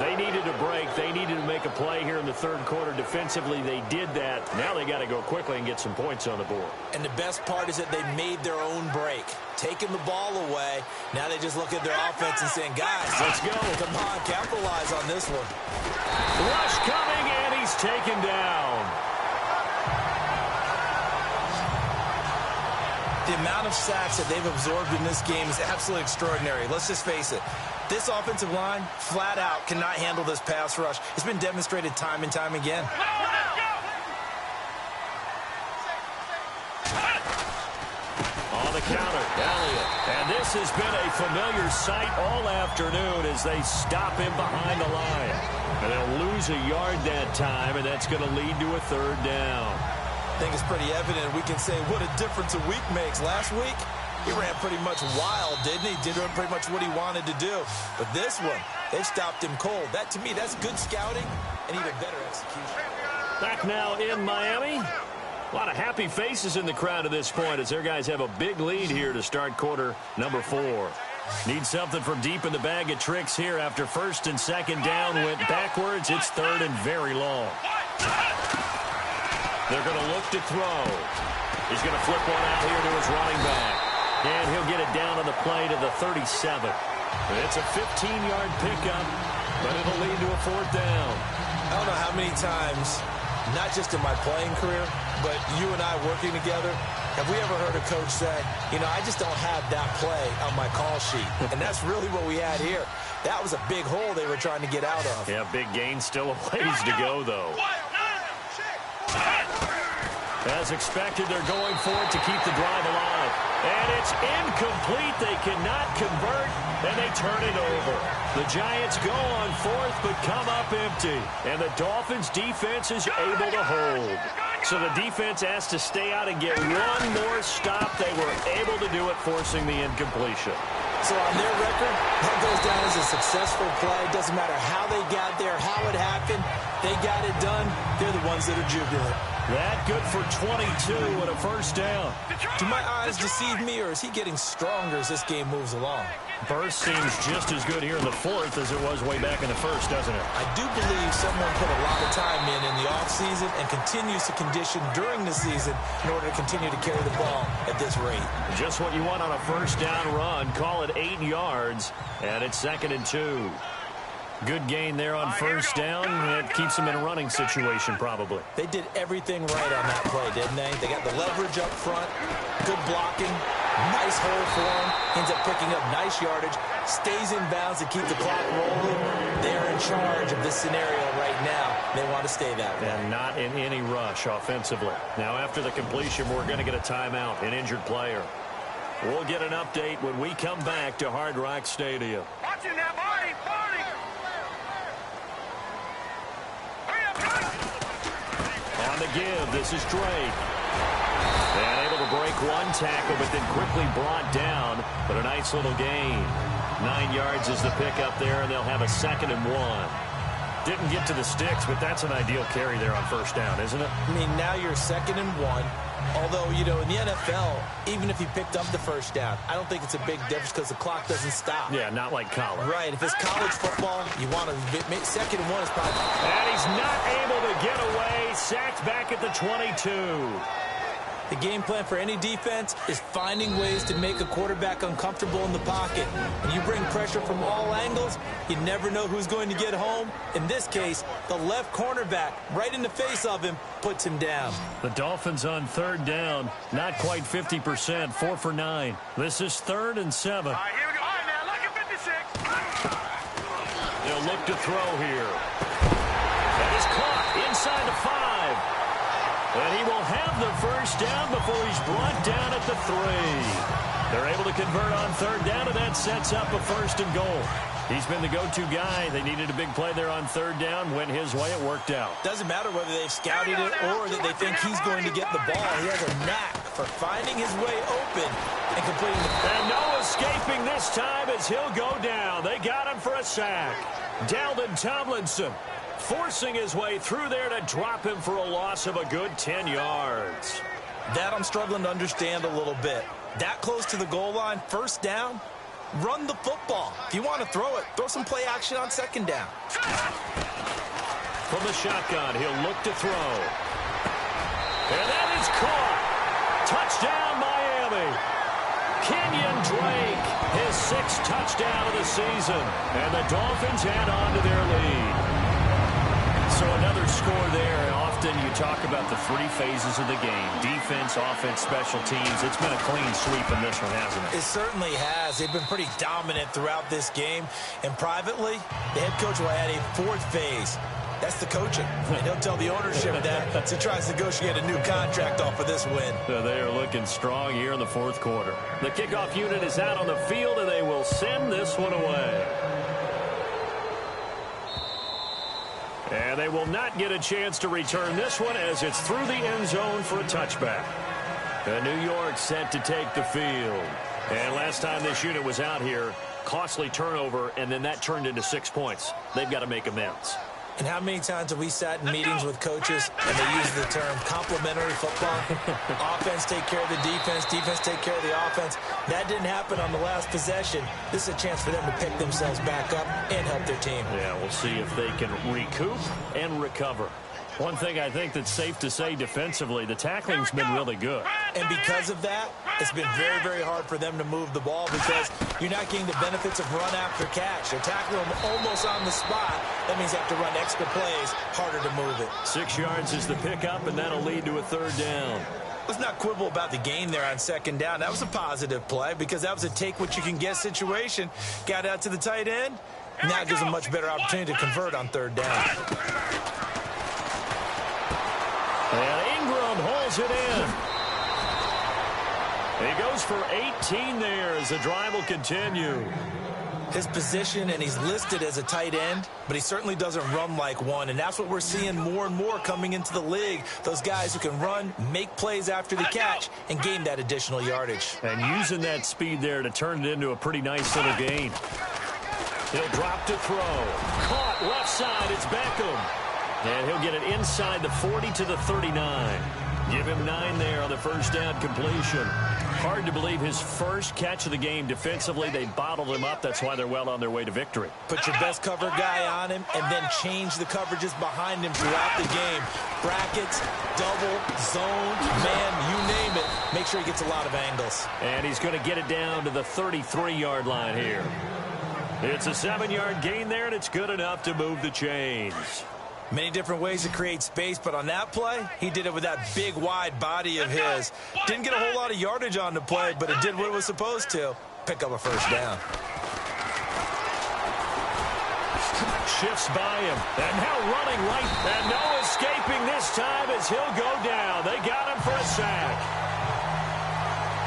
Speaker 1: They needed a break. They needed to make a play here in the 3rd quarter. Defensively, they did that. Now they got to go quickly and get some points on the board.
Speaker 2: And the best part is that they made their own break. Taking the ball away. Now they just look at their offense and saying, guys, let's go. Come on, capitalize on this one.
Speaker 1: Rush coming, and he's taken down.
Speaker 2: The amount of sacks that they've absorbed in this game is absolutely extraordinary. Let's just face it. This offensive line, flat out, cannot handle this pass rush. It's been demonstrated time and time again.
Speaker 1: And this has been a familiar sight all afternoon as they stop him behind the line. And they'll lose a yard that time, and that's going to lead to a third down.
Speaker 2: I think it's pretty evident. We can say what a difference a week makes. Last week, he ran pretty much wild, didn't he? Did pretty much what he wanted to do. But this one, they stopped him cold. That, to me, that's good scouting and even better execution.
Speaker 1: Back now in Miami. A lot of happy faces in the crowd at this point as their guys have a big lead here to start quarter number 4. Need something from deep in the bag of tricks here after first and second down went backwards. It's third and very long. They're going to look to throw. He's going to flip one out here to his running back. And he'll get it down on the play to the 37. It's a 15-yard pickup, but it'll lead to a fourth down.
Speaker 2: I don't know how many times, not just in my playing career, but you and I working together, have we ever heard a coach say, you know, I just don't have that play on my call sheet. And that's really what we had here. That was a big hole they were trying to get out of.
Speaker 1: Yeah, big gain, still a ways to go, though. As expected, they're going for it to keep the drive alive. And it's incomplete. They cannot convert, and they turn it over. The Giants go on fourth, but come up empty. And the Dolphins' defense is able to hold. So the defense has to stay out and get one more stop. They were able to do it, forcing the incompletion.
Speaker 2: So on their record, that goes down as a successful play. Doesn't matter how they got there, how it happened. They got it done. They're the ones that are jubilant.
Speaker 1: That good for 22 and a first down.
Speaker 2: Do my eyes deceive me, or is he getting stronger as this game moves along?
Speaker 1: Burst seems just as good here in the fourth as it was way back in the first, doesn't it?
Speaker 2: I do believe someone put a lot of time in the offseason and continues to condition during the season in order to continue to carry the ball at this rate.
Speaker 1: Just what you want on a first down run. Call it 8 yards, and it's 2nd and 2. Good gain there on first down. It keeps them in a running situation, probably.
Speaker 2: They did everything right on that play, didn't they? They got the leverage up front, good blocking, nice hole for him. Ends up picking up nice yardage, stays in bounds to keep the clock rolling. They're in charge of this scenario right now. They want to stay that way.
Speaker 1: And not in any rush offensively. Now, after the completion, we're going to get a timeout, an injured player. We'll get an update when we come back to Hard Rock Stadium.
Speaker 4: Watching that body.
Speaker 1: On the give, this is Drake. And able to break one tackle, but then quickly brought down. But a nice little gain. 9 yards is the pickup there, and they'll have a 2nd and 1. Didn't get to the sticks, but that's an ideal carry there on first down, isn't it?
Speaker 2: I mean, now you're 2nd and 1. Although, you know, in the NFL, even if he picked up the first down, I don't think it's a big difference because the clock doesn't stop.
Speaker 1: Yeah, not like college.
Speaker 2: Right. If it's college football, you want to make 2nd and 1 is probably...
Speaker 1: And he's not able to get away. Sacked back at the 22.
Speaker 2: The game plan for any defense is finding ways to make a quarterback uncomfortable in the pocket. When you bring pressure from all angles, you never know who's going to get home. In this case, the left cornerback, right in the face of him, puts him down.
Speaker 1: The Dolphins on third down, not quite 50%, 4 for 9. This is 3rd and 7.
Speaker 4: All right, here we go. All right, now, look at 56.
Speaker 1: They'll look to throw here. That is caught inside the 5. And he will have the first down before he's brought down at the 3. They're able to convert on third down, and that sets up a 1st and goal. He's been the go-to guy. They needed a big play there on third down. Went his way. It worked out.
Speaker 2: Doesn't matter whether they've scouted it or that they think he's going to get the ball. He has a knack for finding his way open and completing the play.
Speaker 1: And no escaping this time as he'll go down. They got him for a sack. Dalvin Tomlinson forcing his way through there to drop him for a loss of a good 10 yards.
Speaker 2: That I'm struggling to understand a little bit. That close to the goal line, first down, run the football. If you want to throw it, throw some play action on 2nd down.
Speaker 1: From the shotgun, he'll look to throw. And that is caught. Touchdown, Miami. Kenyon Drake, his 6th touchdown of the season. And the Dolphins add on to their lead. So another score there, and often you talk about the 3 phases of the game. Defense, offense, special teams. It's been a clean sweep in this one, hasn't it?
Speaker 2: It certainly has. They've been pretty dominant throughout this game. And privately, the head coach will add a 4th phase. That's the coaching. And he'll tell the ownership that as he tries to negotiate a new contract off of this win.
Speaker 1: They are looking strong here in the fourth quarter. The kickoff unit is out on the field, and they will send this one away. And they will not get a chance to return this one as it's through the end zone for a touchback. New York set to take the field. And last time this unit was out here, costly turnover, and then that turned into 6 points. They've got to make amends.
Speaker 2: And how many times have we sat in meetings with coaches and they use the term complementary football? Offense take care of the defense, defense take care of the offense. That didn't happen on the last possession. This is a chance for them to pick themselves back up and help their team.
Speaker 1: Yeah, we'll see if they can recoup and recover. One thing I think that's safe to say defensively, the tackling's been really good.
Speaker 2: And because of that, it's been very, very hard for them to move the ball because you're not getting the benefits of run after catch. They're tackling them almost on the spot. That means they have to run extra plays, harder to move it.
Speaker 1: 6 yards is the pickup, and that'll lead to a third down.
Speaker 2: Let's not quibble about the gain there on second down. That was a positive play because that was a take-what-you-can-get situation. Got out to the tight end. Now it gives them a much better opportunity to convert on third down.
Speaker 1: And Ingram holds it in. He goes for 18 there as the drive will continue.
Speaker 2: His position, and he's listed as a tight end, but he certainly doesn't run like one, and that's what we're seeing more and more coming into the league. Those guys who can run, make plays after the catch, and gain that additional yardage.
Speaker 1: And using that speed there to turn it into a pretty nice little gain. He'll drop to throw. Caught left side, it's Beckham. And he'll get it inside the 40 to the 39. Give him 9 there on the first down completion. Hard to believe his first catch of the game defensively. They bottled him up. That's why they're well on their way to victory.
Speaker 2: Put your best cover guy on him and then change the coverages behind him throughout the game. Brackets, double, zone, man, you name it. Make sure he gets a lot of angles.
Speaker 1: And he's going to get it down to the 33-yard line here. It's a 7-yard gain there, and it's good enough to move the chains.
Speaker 2: Many different ways to create space, but on that play, he did it with that big, wide body of his. Didn't get a whole lot of yardage on the play, but it did what it was supposed to. Pick up a first down.
Speaker 1: Shifts by him, and now running right, and no escaping this time as he'll go down. They got him for a sack.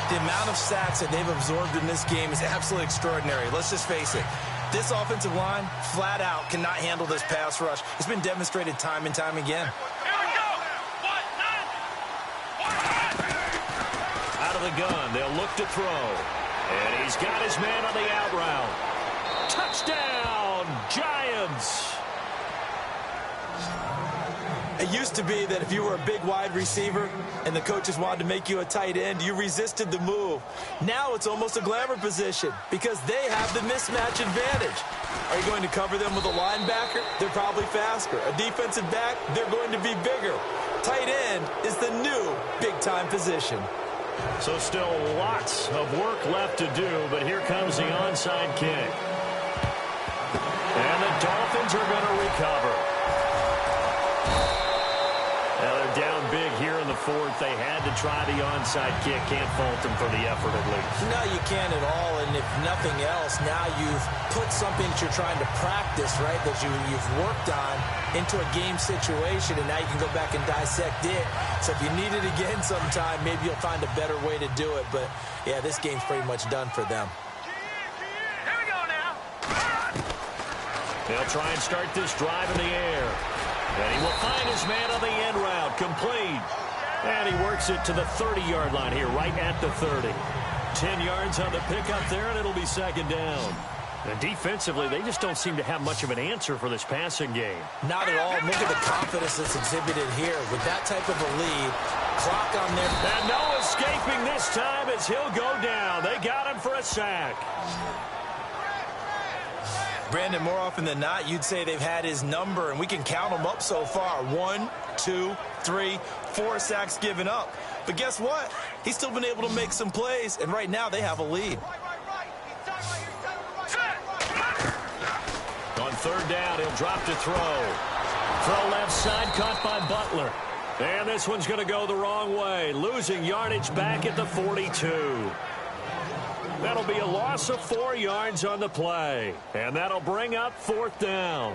Speaker 2: The amount of sacks that they've absorbed in this game is absolutely extraordinary. Let's just face it. This offensive line, flat out, cannot handle this pass rush. It's been demonstrated time and time again.
Speaker 4: Here we go.
Speaker 1: Out of the gun, they'll look to throw. And he's got his man on the out route. Touchdown, Giants!
Speaker 2: It used to be that if you were a big wide receiver and the coaches wanted to make you a tight end, you resisted the move. Now it's almost a glamour position because they have the mismatch advantage. Are you going to cover them with a linebacker? They're probably faster. A defensive back? They're going to be bigger. Tight end is the new big-time position.
Speaker 1: So still lots of work left to do, but here comes the onside kick. And the Dolphins are going to recover. Now they're down big here in the fourth. They had to try the onside kick. Can't fault them for the effort at least.
Speaker 2: No, you can't at all. And if nothing else, now you've put something that you're trying to practice, right, that you've worked on into a game situation, and now you can go back and dissect it. So if you need it again sometime, maybe you'll find a better way to do it. But, yeah, this game's pretty much done for them.
Speaker 4: Here we go now.
Speaker 1: They'll try and start this drive in the air. And he will find his man on the end route, complete. And he works it to the 30-yard line here, right at the 30. 10 yards on the pickup there, and it'll be second down. And defensively, they just don't seem to have much of an answer for this passing game.
Speaker 2: Not at all. Look at the confidence that's exhibited here. With that type of a lead, clock on there.
Speaker 1: And no escaping this time as he'll go down. They got him for a sack.
Speaker 2: Brandon, more often than not, you'd say they've had his number, and we can count them up so far. 1, 2, 3, 4 sacks given up. But guess what? He's still been able to make some plays, and right now they have a lead.
Speaker 1: On third down, he'll drop to throw. Throw left side, caught by Butler. And this one's going to go the wrong way, losing yardage back at the 42. That'll be a loss of 4 yards on the play. And that'll bring up fourth down.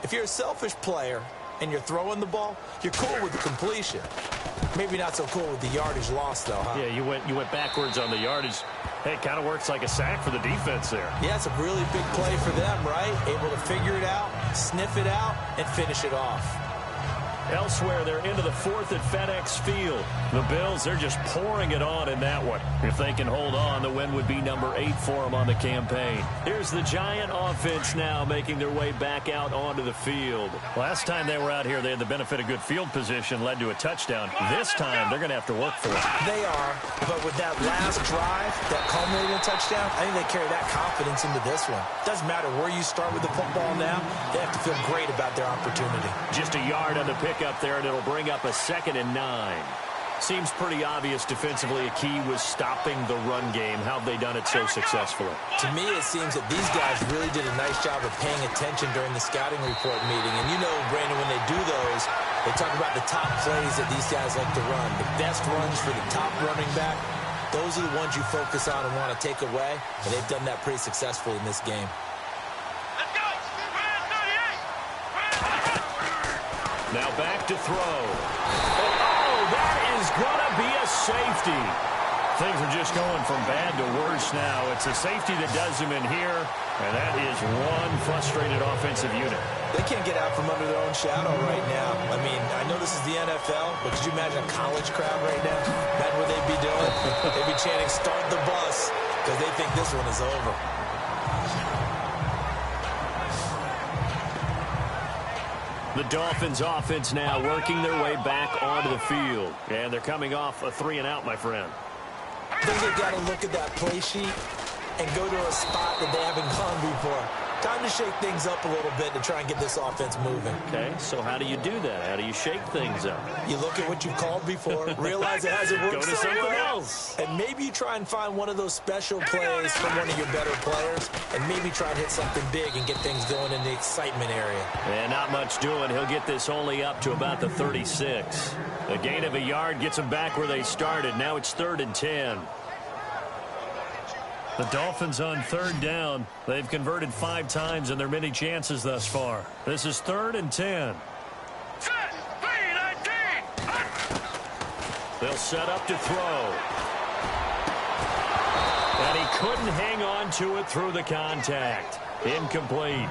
Speaker 2: If you're a selfish player and you're throwing the ball, you're cool with the completion. Maybe not so cool with the yardage loss, though, huh?
Speaker 1: Yeah, you went backwards on the yardage. Hey, it kind of works like a sack for the defense there.
Speaker 2: Yeah, it's a really big play for them, right? Able to figure it out, sniff it out, and finish it off.
Speaker 1: Elsewhere, they're into the fourth at FedEx Field. The Bills, they're just pouring it on in that one. If they can hold on, the win would be number 8 for them on the campaign. Here's the Giant offense now making their way back out onto the field. Last time they were out here, they had the benefit of good field position, led to a touchdown. This time, they're going to have to work for it.
Speaker 2: They are, but with that last drive, that culminating touchdown, I think they carry that confidence into this one. Doesn't matter where you start with the football now, they have to feel great about their opportunity.
Speaker 1: Just a yard on the pick up there, and it'll bring up a 2nd and 9. Seems pretty obvious defensively a key was stopping the run game. How have they done it so successfully?
Speaker 2: To me, it seems that these guys really did a nice job of paying attention during the scouting report meeting. And you know, Brandon, when they do those, they talk about the top plays that these guys like to run. The best runs for the top running back, those are the ones you focus on and want to take away. And they've done that pretty successfully in this game.
Speaker 1: Now back to throw. Oh, that is going to be a safety. Things are just going from bad to worse now. It's a safety that does them in here, and that is one frustrated offensive unit.
Speaker 2: They can't get out from under their own shadow right now. I mean, I know this is the NFL, but could you imagine a college crowd right now? Imagine what they'd be doing. They'd be chanting, "Start the bus," because they think this one is over.
Speaker 1: The Dolphins offense now working their way back onto the field. And they're coming off a 3-and-out, my friend.
Speaker 2: I think they've got to look at that play sheet and go to a spot that they haven't gone before. Time to shake things up a little bit to try and get this offense moving.
Speaker 1: Okay, so how do you do that? How do you shake things up?
Speaker 2: You look at what you've called before, realize it hasn't worked
Speaker 1: Go to something else.
Speaker 2: And maybe you try and find one of those special plays from one of your better players, and maybe try and hit something big and get things going in the excitement area.
Speaker 1: And not much doing. He'll get this only up to about the 36. A gain of a yard gets them back where they started. Now it's 3rd and 10. The Dolphins on 3rd down. They've converted 5 times in their many chances thus far. This is 3rd and 10. They'll set up to throw. And he couldn't hang on to it through the contact. Incomplete.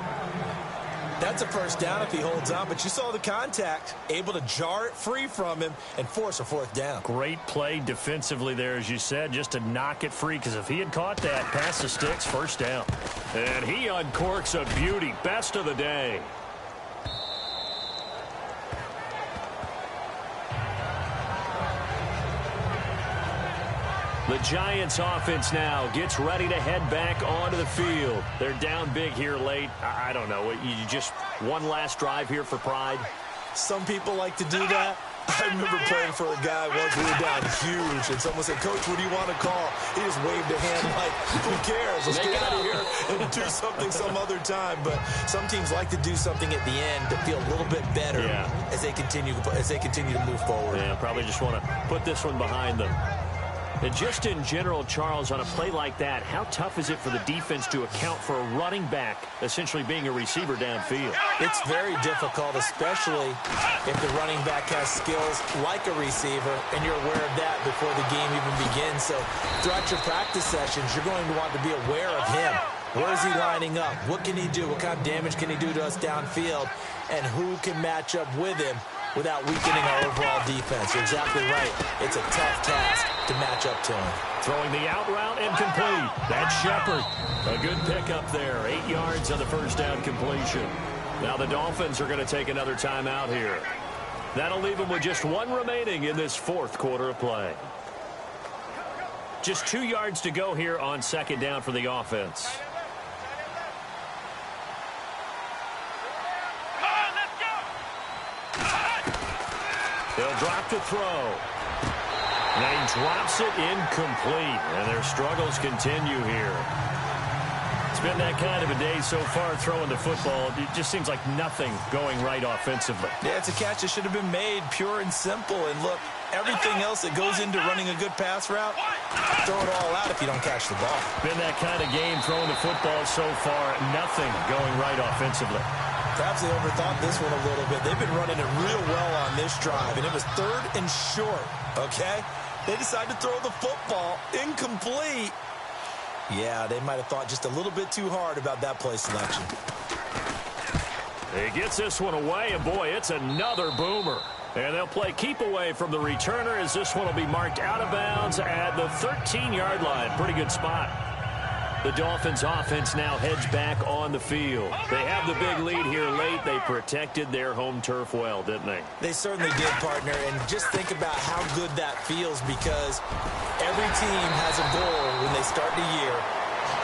Speaker 2: That's a first down if he holds on, but you saw the contact, able to jar it free from him and force a 4th down.
Speaker 1: Great play defensively there, as you said, just to knock it free, because if he had caught that, pass the sticks, 1st down. And he uncorks a beauty, best of the day. The Giants offense now gets ready to head back onto the field. They're down big here late. I don't know. You just one last drive here for pride?
Speaker 2: Some people like to do that. I remember playing for a guy once. We were down huge, and someone said, "Coach, what do you want to call?" He just waved a hand like, "Who cares? Let's get out of here and do something some other time." But some teams like to do something at the end to feel a little bit better as they continue to move forward.
Speaker 1: Yeah, probably just want to put this one behind them. And just in general, Charles, on a play like that, how tough is it for the defense to account for a running back essentially being a receiver downfield?
Speaker 2: It's very difficult, especially if the running back has skills like a receiver, and you're aware of that before the game even begins. So throughout your practice sessions, you're going to want to be aware of him. Where is he lining up? What can he do? What kind of damage can he do to us downfield? And who can match up with him without weakening our overall defense? You're exactly right. It's a tough task to match up to him.
Speaker 1: Throwing the out route and complete. That's Shepard. A good pickup there. 8 yards on the 1st down completion. Now the Dolphins are going to take another timeout here. That'll leave them with just 1 remaining in this 4th quarter of play. Just 2 yards to go here on 2nd down for the offense. They'll drop to throw. And he drops it incomplete. And their struggles continue here. It's been that kind of a day so far throwing the football. It just seems like nothing going right offensively.
Speaker 2: Yeah, it's a catch that should have been made, pure and simple. And look, everything else that goes into running a good pass route, throw it all out if you don't catch the ball.
Speaker 1: Been that kind of game throwing the football so far. Nothing going right offensively.
Speaker 2: Perhaps they overthought this one a little bit. They've been running it real well on this drive, and it was 3rd and short, okay? They decided to throw the football incomplete. Yeah, they might have thought just a little bit too hard about that play selection.
Speaker 1: He gets this one away, and boy, it's another boomer. And they'll play keep away from the returner as this one will be marked out of bounds at the 13-yard line. Pretty good spot. The Dolphins offense now heads back on the field. They have the big lead here late. They protected their home turf well, didn't they?
Speaker 2: They certainly did, partner. And just think about how good that feels, because every team has a goal when they start the year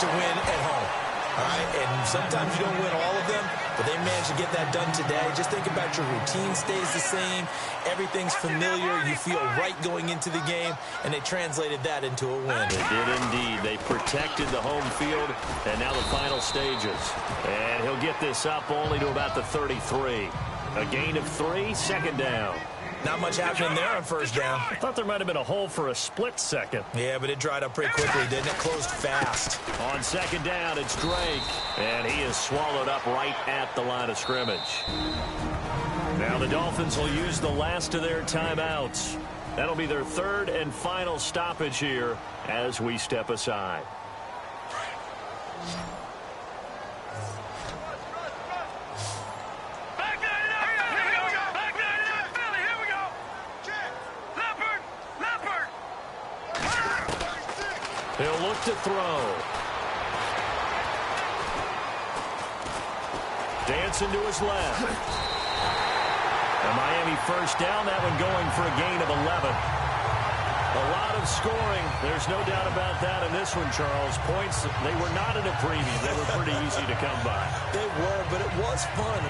Speaker 2: to win at home. All right? And sometimes you don't win all of them, but they managed to get that done today. Just think about your routine stays the same. Everything's familiar. You feel right going into the game, and they translated that into a win.
Speaker 1: They did indeed. They protected the home field, and now the final stages. And he'll get this up only to about the 33. A gain of 3, 2nd down.
Speaker 2: Not much happening there on 1st down.
Speaker 1: I thought there might have been a hole for a split second.
Speaker 2: Yeah, but it dried up pretty quickly, didn't it? Closed fast.
Speaker 1: On 2nd down, it's Drake. And he is swallowed up right at the line of scrimmage. Now the Dolphins will use the last of their timeouts. That'll be their 3rd and final stoppage here as we step aside. He'll look to throw. Dancing to his left. And Miami 1st down, that one going for a gain of 11. A lot of scoring. There's no doubt about that in this one, Charles. Points, they were not at a premium. They were pretty easy to come by.
Speaker 2: They were, but it was fun.